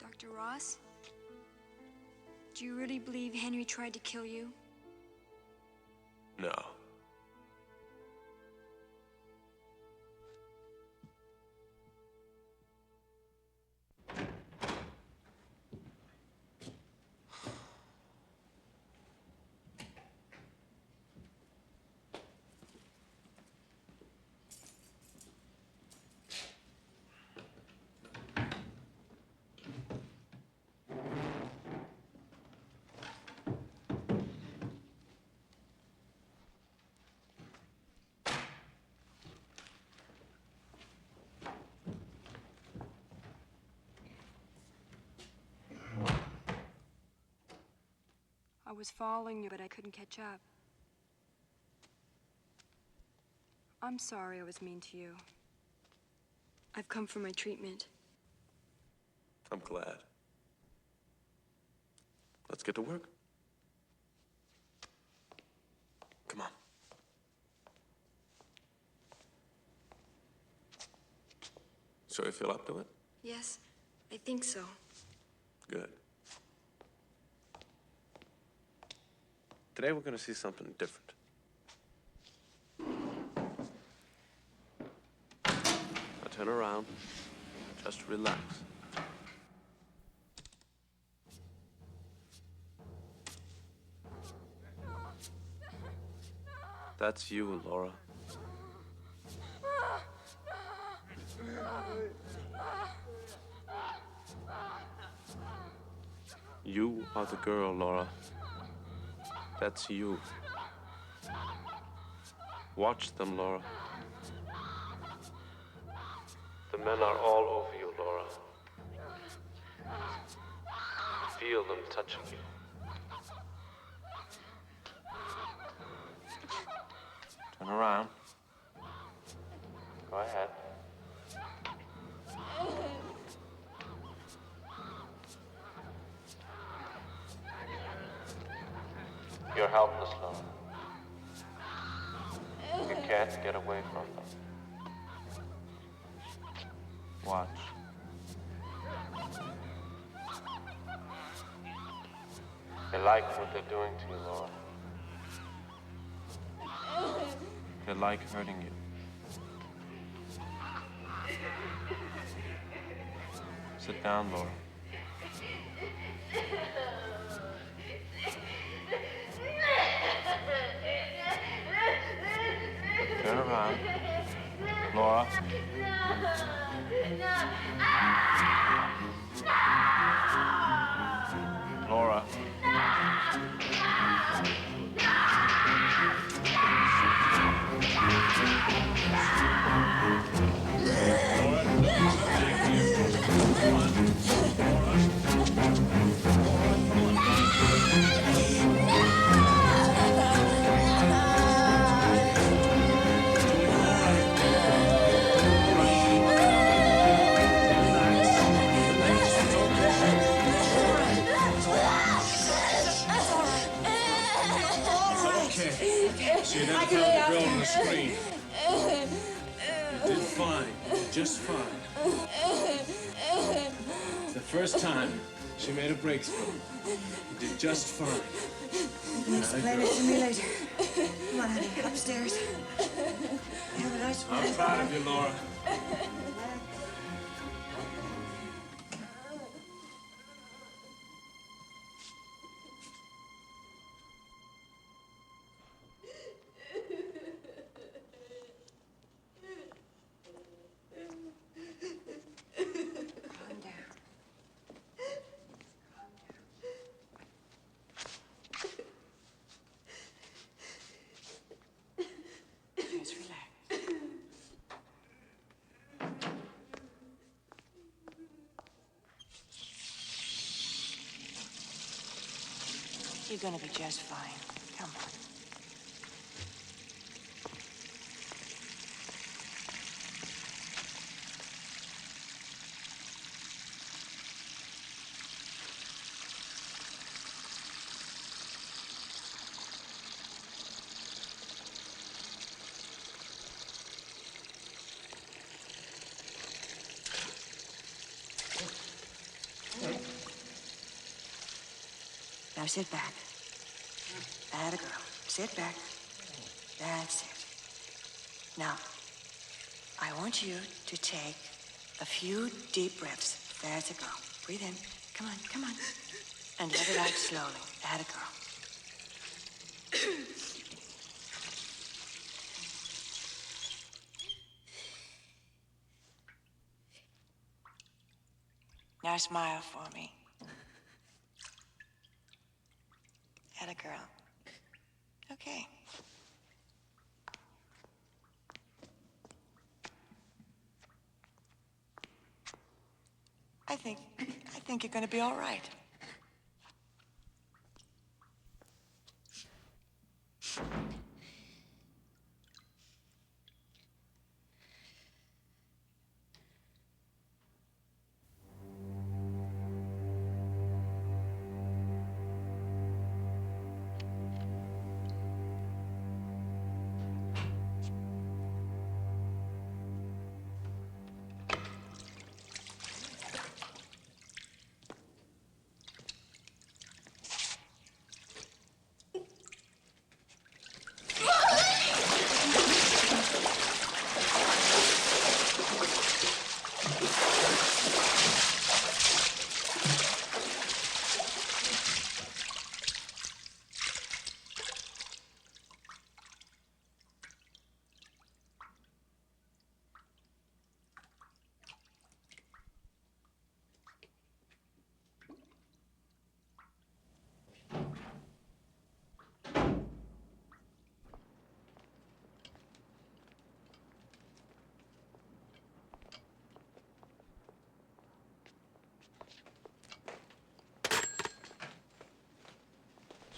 Dr. Ross? Do you really believe Henry tried to kill you? No. I was following you, but I couldn't catch up. I'm sorry I was mean to you. I've come for my treatment. I'm glad. Let's get to work. Come on. So you feel up to it? Yes, I think so. Good. Today we're going to see something different. Now turn around. Just relax. That's you, Laura. You are the girl, Laura. That's you. Watch them, Laura. The men are all over you, Laura. Feel them touching you. Turn around. Go ahead. you're helpless, Laura. You can't get away from them. Watch. They like what they're doing to you, Laura. They like hurting you. Sit down, Laura. Turn around. Laura. Laura. See, that found the girl on the screen. You did fine. Just fine. The first time, she made a breakthrough. You did just fine. You can explain it to me later. Come on, honey, upstairs. Have a nice one. I'm proud of you, Laura. Just relax. You're gonna be just fine. Come on. Now sit back. Atta girl. Sit back. That's it. Now, I want you to take a few deep breaths. That's a girl. Breathe in. Come on, come on. And let it out slowly. Atta girl. Now smile for me. Atta girl. Okay. I think you're gonna be all right.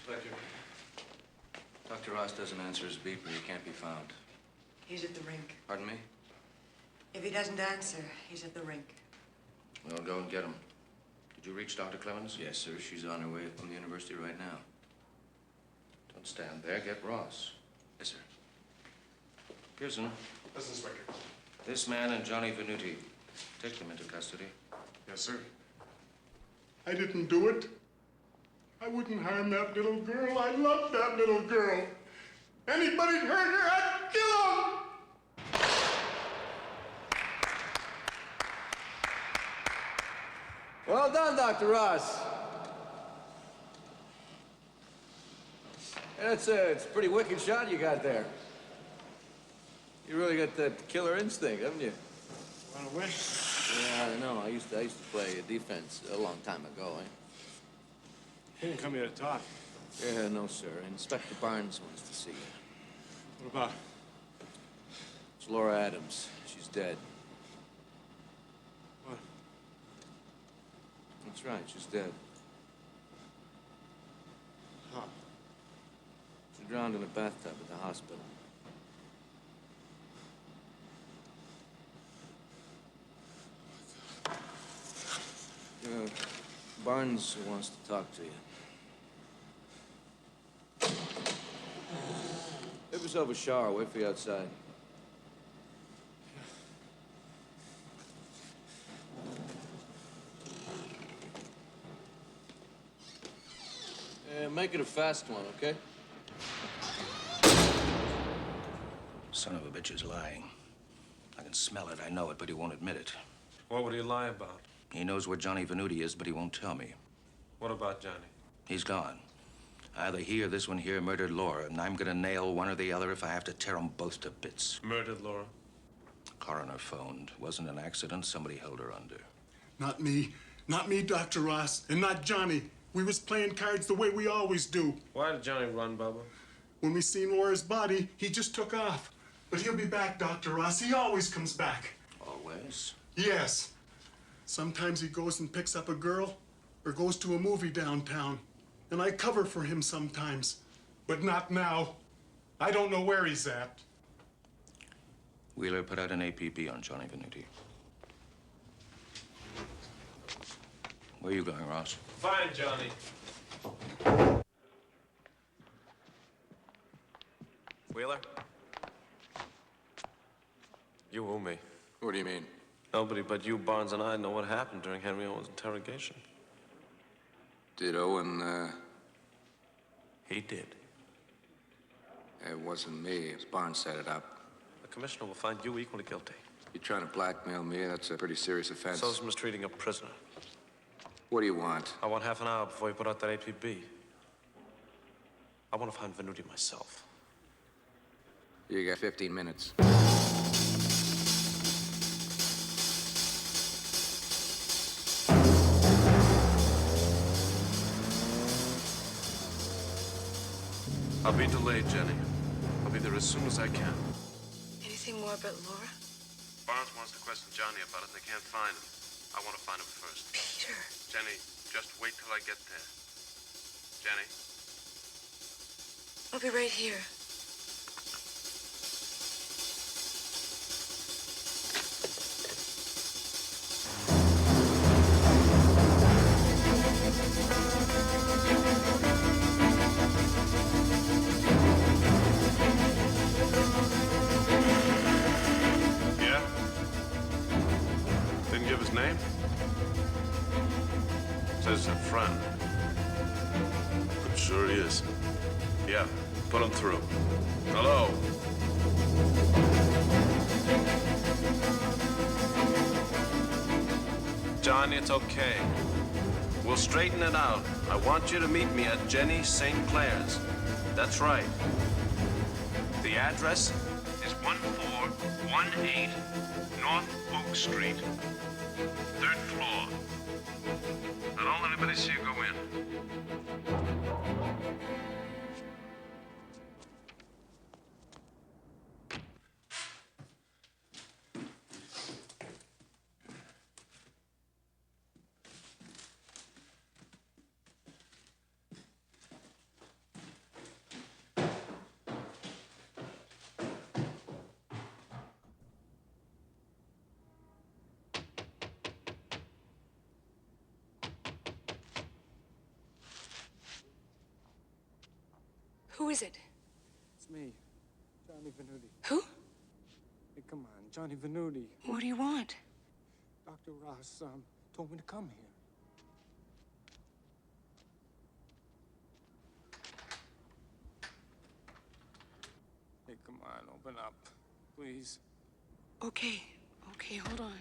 Inspector, Dr. Ross doesn't answer his beeper. He can't be found. He's at the rink. Pardon me? If he doesn't answer, he's at the rink. We'll go and get him. Did you reach Dr. Clemens? Yes, sir. She's on her way from the university right now. Don't Don't stand there. Get Ross. Yes, sir. Pearson. Yes, Inspector. This man and Johnny Venuti. Take them into custody. Yes, sir. I didn't do it. I wouldn't harm that little girl. I love that little girl. Anybody hurt her, I'd kill him. Well done, Dr. Ross. Yeah, it's a pretty wicked shot you got there. You really got that killer instinct, haven't you? Run away? Yeah, I know. I used to play defense a long time ago, eh? He didn't come here to talk. Yeah, no, sir. Inspector Barnes wants to see you. What about? It's Laura Adams. She's dead. What? That's right. She's dead. Huh. She drowned in a bathtub at the hospital. Barnes wants to talk to you. Have yourself a shower. Wait for you outside. Make it a fast one, okay? Son of a bitch is lying. I can smell it, I know it, but he won't admit it. What would he lie about? He knows where Johnny Venuti is, but he won't tell me. What about Johnny? He's gone. Either he or this one here murdered Laura, and I'm gonna nail one or the other if I have to tear them both to bits. Murdered Laura? Coroner phoned. Wasn't an accident. Somebody held her under. Not me. Not me, Dr. Ross. And not Johnny. We was playing cards the way we always do. Why did Johnny run, Bubba? When we seen Laura's body, he just took off. But he'll be back, Dr. Ross. He always comes back. Always? Yes. Sometimes he goes and picks up a girl or goes to a movie downtown. And I cover for him sometimes. But not now. I don't know where he's at. Wheeler put out an APB on Johnny Venuti. Where are you going, Ross? Fine, Johnny. Wheeler? You owe me. What do you mean? Nobody but you, Barnes, and I know what happened during Henry Owen's interrogation. Did Owen, He did. It wasn't me. It was Barnes set it up. The commissioner will find you equally guilty. You trying to blackmail me? That's a pretty serious offense. So is mistreating a prisoner. What do you want? I want half an hour before you put out that APB. I want to find Venuti myself. You got 15 minutes. I'll be delayed, Jenny. I'll be there as soon as I can. Anything more about Laura? Barnes wants to question Johnny about it. They can't find him. I want to find him first. Peter. Jenny, just wait till I get there. Jenny? I'll be right here. Yeah? Didn't give his name? Says he's a friend. I'm sure he is. Yeah, put him through. Hello? John, it's okay. We'll straighten it out. I want you to meet me at Jenny St. Clair's. That's right. The address is 1418 North Oak Street. 3rd floor. Now don't let anybody see you go in. Who is it? It's me, Johnny Venuti. Who? Hey, come on, Johnny Venuti. What do you want? Dr. Ross told me to come here. Hey, come on, open up, please. Okay, hold on.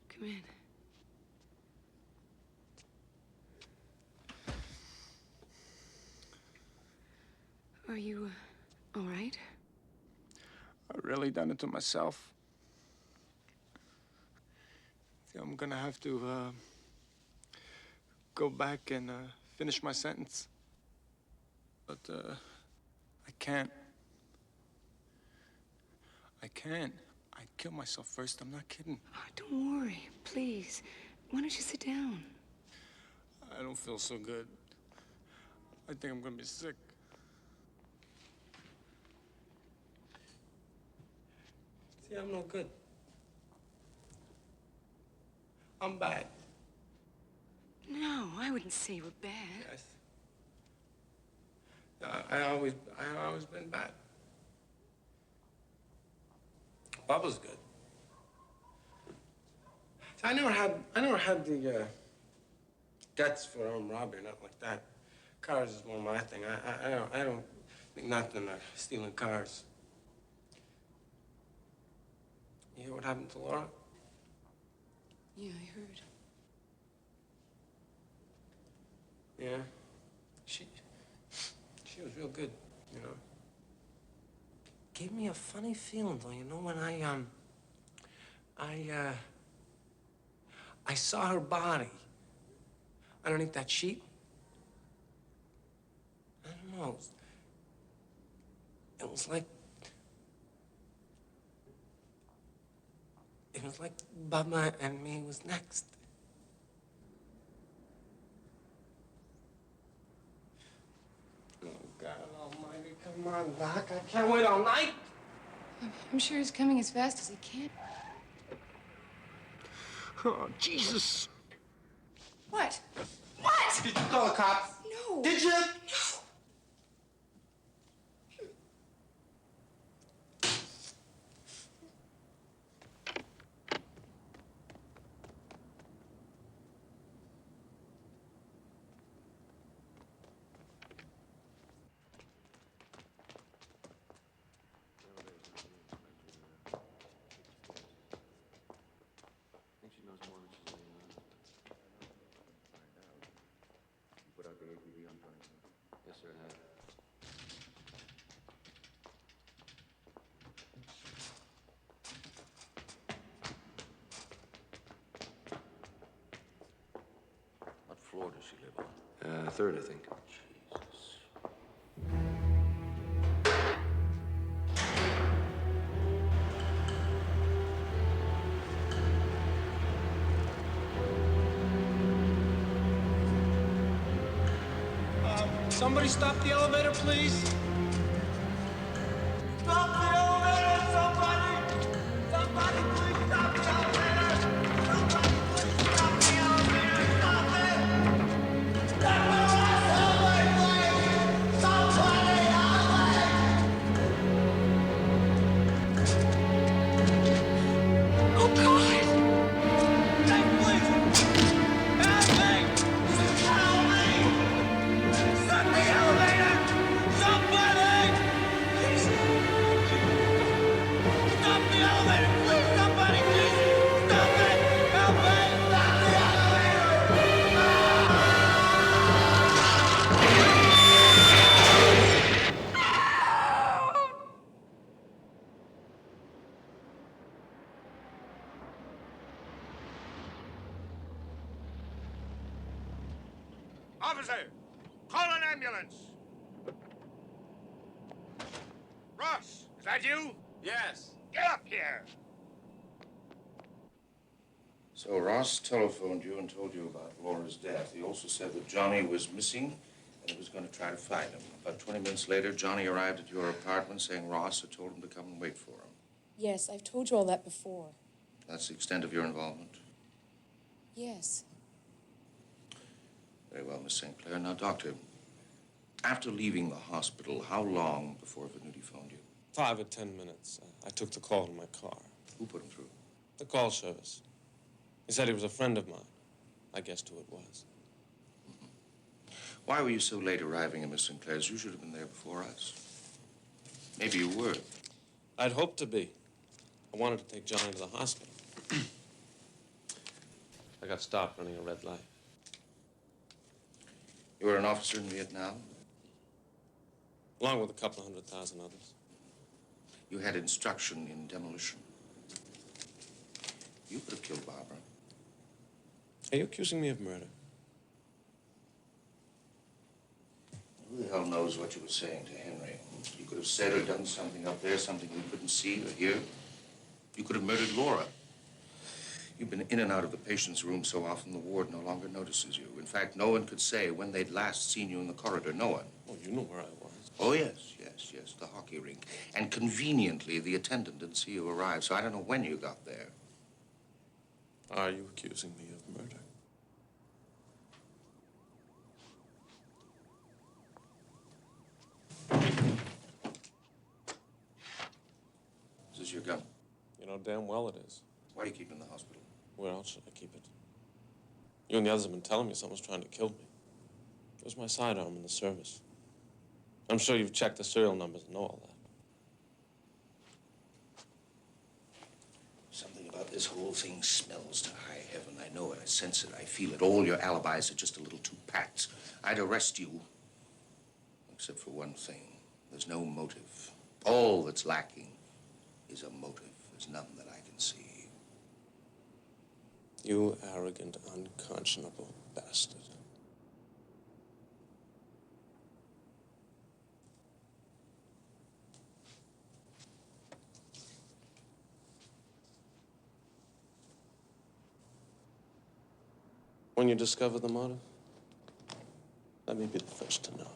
Come in. Are you, all right? I really done it to myself. Yeah, I'm gonna have to, go back and, finish my sentence. But, I can't. I can't. I'd kill myself first, I'm not kidding. Oh, don't worry, please. Why don't you sit down? I don't feel so good. I think I'm gonna be sick. See, I'm no good. I'm bad. No, I wouldn't say you were bad. Yes. I always been bad. Bubba's good. I never had the guts for armed robbery, nothing like that. Cars is more my thing. I don't think nothing of stealing cars. You hear what happened to Laura? Yeah, I heard. Yeah. She was real good, you know. Gave me a funny feeling, though, you know, when I saw her body underneath that sheet. I don't know. It was like Bubba and me was next. Oh, God almighty, come on, Doc. I can't wait all night. I'm sure he's coming as fast as he can. Oh, Jesus. What? What? Did you call the cops? No. Did you? No. Yes, sir, I have. What floor does she live on? Third, I think. Jesus. Somebody stop the elevator, please. Stop the elevator, somebody! Somebody, please stop the elevator! Somebody, please stop the elevator! Stop it! Stop the elevator, please! Somebody, Oh, God! hey, please! Help me! Help me! Stop the elevator! Somebody! Stop the elevator, please! Somebody, please! Stop it! Help me! Stop the elevator! Officer, call an ambulance. Ross, is that you? Yes. Get up here. So Ross telephoned you and told you about Laura's death. He also said that Johnny was missing and he was going to try to find him. About 20 minutes later, Johnny arrived at your apartment saying Ross had told him to come and wait for him. Yes, I've told you all that before. That's the extent of your involvement. Yes. Very well, Miss St. Clair. Now, Doctor, after leaving the hospital, how long before Venuti phoned you? 5 or 10 minutes. I took the call in my car. Who put him through? The call service. He said he was a friend of mine. I guessed who it was. Why were you so late arriving at Miss St. Clair's? You should have been there before us. Maybe you were. I'd hoped to be. I wanted to take Johnny to the hospital. I got stopped running a red light. You were an officer in Vietnam? Along with a couple of 100,000 others. You had instruction in demolition. You could have killed Barbara. Are you accusing me of murder? Who the hell knows what you were saying to Henry? You could have said or done something up there, something we couldn't see or hear. You could have murdered Laura. You've been in and out of the patient's room so often the ward no longer notices you. In fact, no one could say when they'd last seen you in the corridor. No one. Oh, you know where I was. Oh, yes, yes, yes, the hockey rink. And conveniently, the attendant didn't see you arrive, so I don't know when you got there. Are you accusing me of murder? Is this your gun? You know damn well it is. Why do you keep it in the hospital? Where else should I keep it? You and the others have been telling me someone's trying to kill me. It was my sidearm in the service. I'm sure you've checked the serial numbers and know all that. Something about this whole thing smells to high heaven. I know it, I sense it, I feel it. All your alibis are just a little too packed. I'd arrest you, except for one thing. There's no motive. All that's lacking is a motive. There's none that I can see. You arrogant, unconscionable bastard. When you discover the motive, let me be the first to know.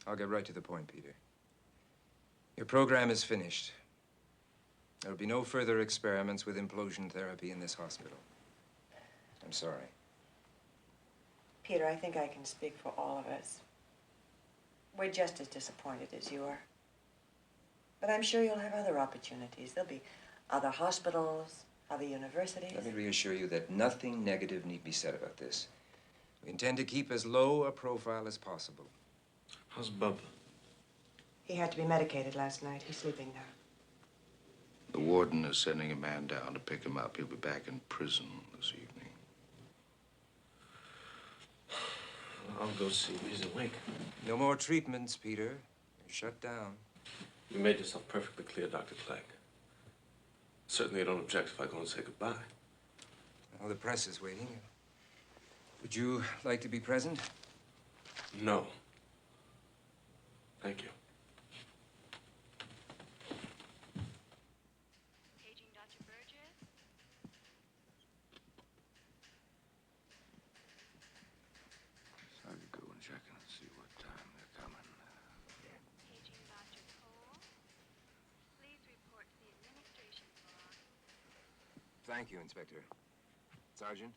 I'll get right to the point, Peter. Your program is finished. There will be no further experiments with implosion therapy in this hospital. I'm sorry. Peter, I think I can speak for all of us. We're just as disappointed as you are. But I'm sure you'll have other opportunities. There'll be other hospitals, other universities. Let me reassure you that nothing negative need be said about this. We intend to keep as low a profile as possible. How's Bub? He had to be medicated last night. He's sleeping now. The warden is sending a man down to pick him up. He'll be back in prison this evening. I'll go see if he's awake. No more treatments, Peter. You're shut down. You made yourself perfectly clear, Dr. Clegg. Certainly you don't object if I go and say goodbye. Well, the press is waiting. Would you like to be present? No. Thank you. I'll go and check and see what time they're coming. Paging Dr. Cole. Please report to the administration log. Thank you, Inspector. Sergeant?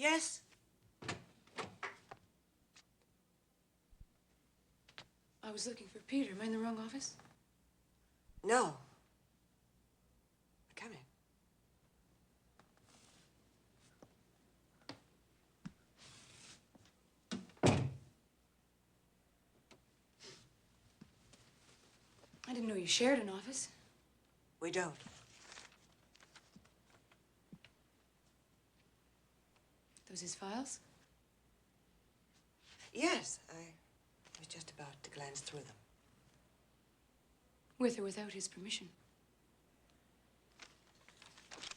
Yes? was looking for Peter. Am I in the wrong office? No. Come in. I didn't know you shared an office. We don't. Those his files? Yes, I was just about to glance through them. With or without his permission.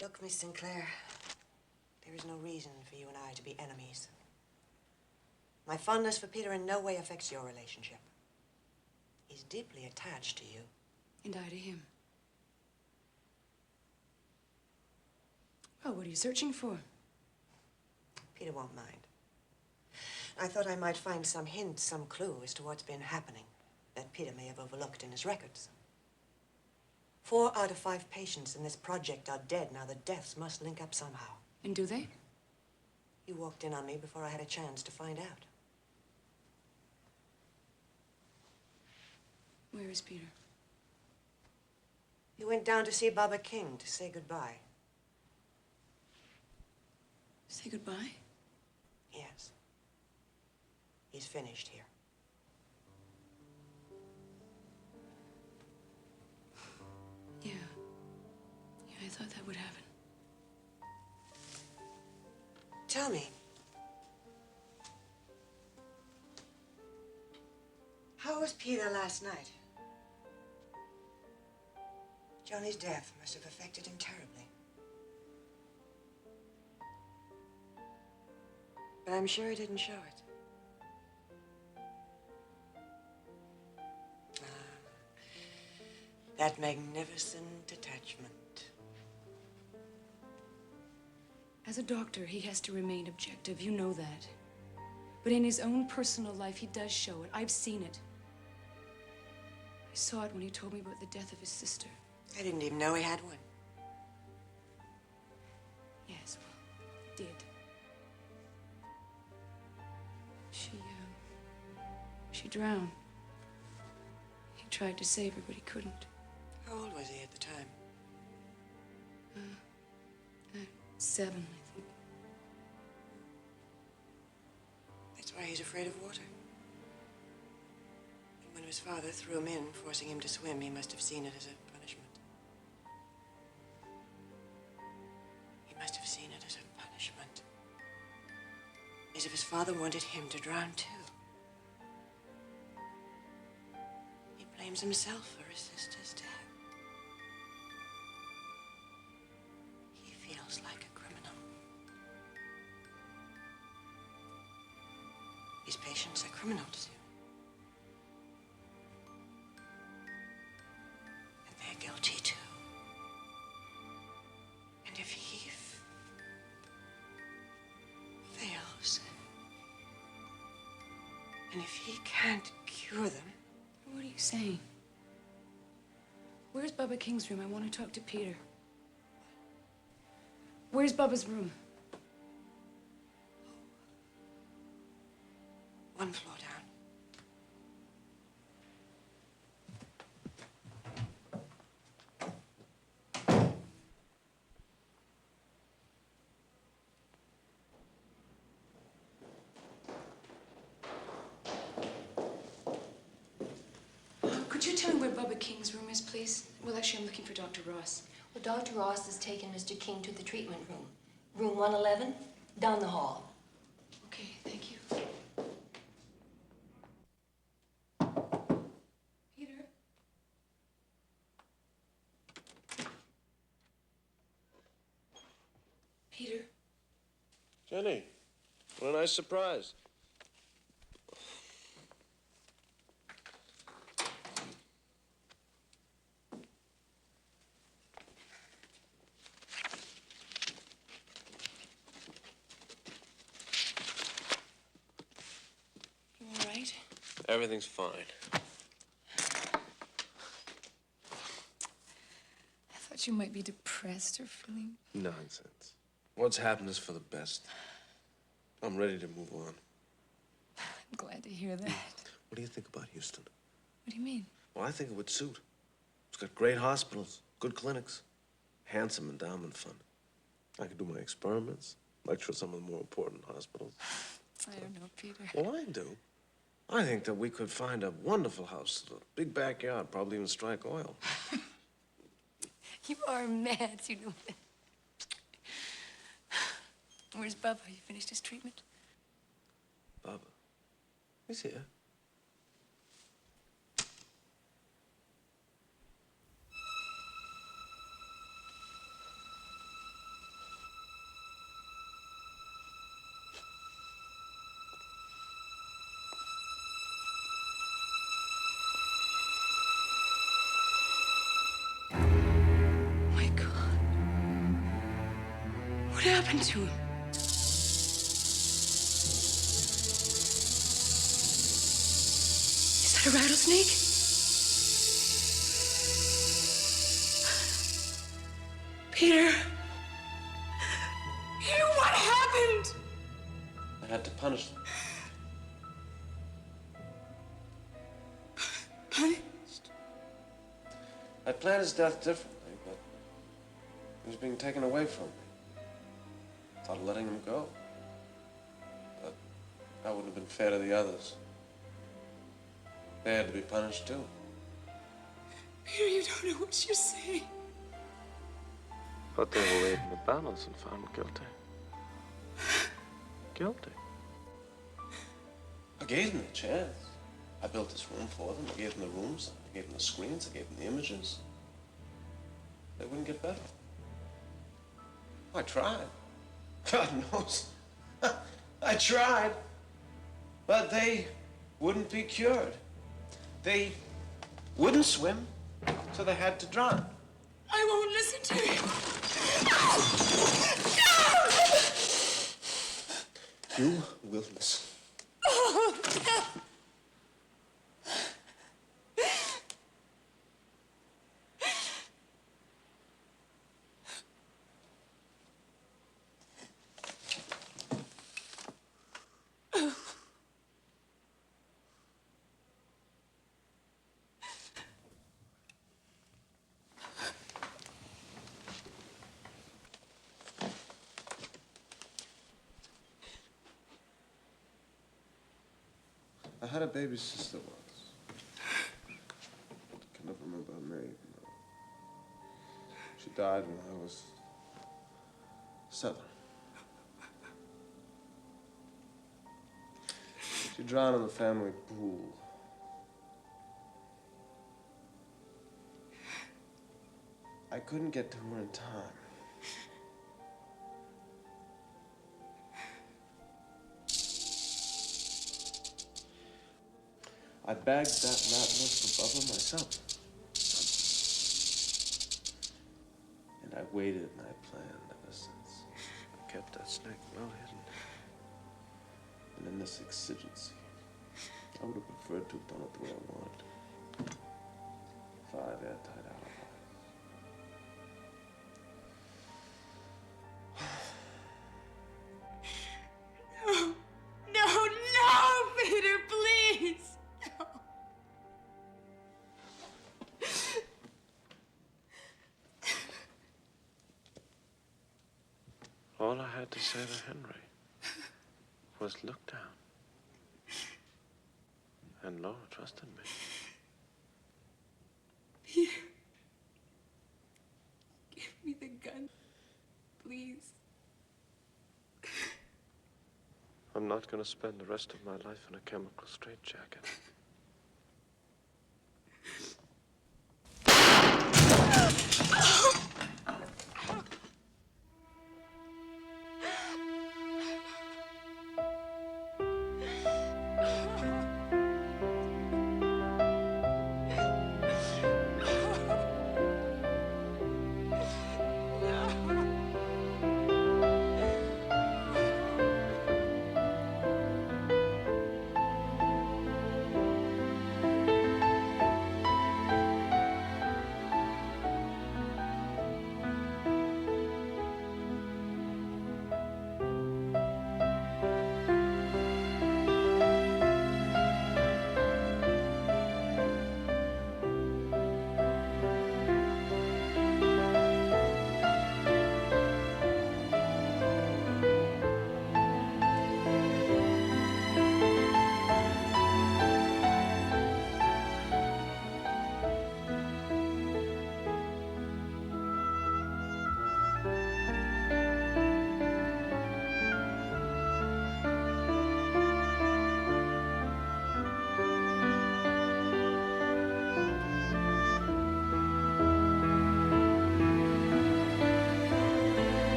Look, Miss Sinclair, there is no reason for you and I to be enemies. My fondness for Peter in no way affects your relationship. He's deeply attached to you. And I to him. Well, what are you searching for? Peter won't mind. I thought I might find some hint, some clue as to what's been happening that Peter may have overlooked in his records. 4 out of 5 patients in this project are dead. Now, the deaths must link up somehow. And do they? You walked in on me before I had a chance to find out. Where is Peter? He went down to see Baba King to say goodbye. Say goodbye? Yes. He's finished here. Yeah. Yeah, I thought that would happen. Tell me. How was Peter last night? Johnny's death must have affected him terribly. But I'm sure he didn't show it. That magnificent attachment. As a doctor, he has to remain objective. You know that. But in his own personal life, he does show it. I've seen it. I saw it when he told me about the death of his sister. I didn't even know he had one. Yes, well, he did. She drowned. He tried to save her, but he couldn't. How old was he at the time? 7, I think. That's why he's afraid of water. And when his father threw him in, forcing him to swim, he must have seen it as a punishment. He must have seen it as a punishment. As if his father wanted him to drown too. He blames himself for his sister's death. He feels like a criminal. His patients are criminals. And they're guilty too. And if he fails, and if he can't cure them... What are you saying? Where's Baba King's room? I want to talk to Peter. Where's Baba's room? 1 floor down. Could you tell me where Baba King's room is, please? Well, actually, I'm looking for Dr. Ross. Well, Dr. Ross has taken Mr. King to the treatment room. Room 111, down the hall. Okay, thank you. Peter? Peter? Jenny, what a nice surprise. You all right? Everything's fine. I thought you might be depressed or feeling... Nonsense. What's happened is for the best. I'm ready to move on. I'm glad to hear that. What do you think about Houston? What do you mean? Well, I think it would suit. It's got great hospitals, good clinics, handsome endowment fund. I could do my experiments, lecture at some of the more important hospitals. I don't know, Peter. Well, I do. I think that we could find a wonderful house, a big backyard, probably even strike oil. You are mad, you know that. Where's Bubba? You finished his treatment? Bubba, he's here. My God. What happened to him? Is that a rattlesnake? Peter. Peter, what happened? I had to punish them. Punished? I planned his death differently, but he was being taken away from me. Thought of letting him go. But that wouldn't have been fair to the others. They had to be punished too. Peter, you don't know what you're saying. But they were weighed in the balance and found guilty. Guilty. I gave them the chance. I built this room for them. I gave them the rooms. I gave them the screens. I gave them the images. They wouldn't get better. I tried. God knows. I tried. But they wouldn't be cured. They wouldn't swim, so they had to drown. I won't listen to you. You will listen. Oh, no. I had a baby sister once. Can never remember her name. No. She died when I was 7. She drowned in the family pool. I couldn't get to her in time. I bagged that rat nest for Bubba myself. And I waited and I planned ever since. I kept that snake well hidden. And in this exigency, I would have preferred to have done it the way I wanted. 5 airtight alibis. No, no, Peter, please. All I had to say to Henry was look down. And Laura trusted me. Peter, give me the gun, please. I'm not going to spend the rest of my life in a chemical straitjacket.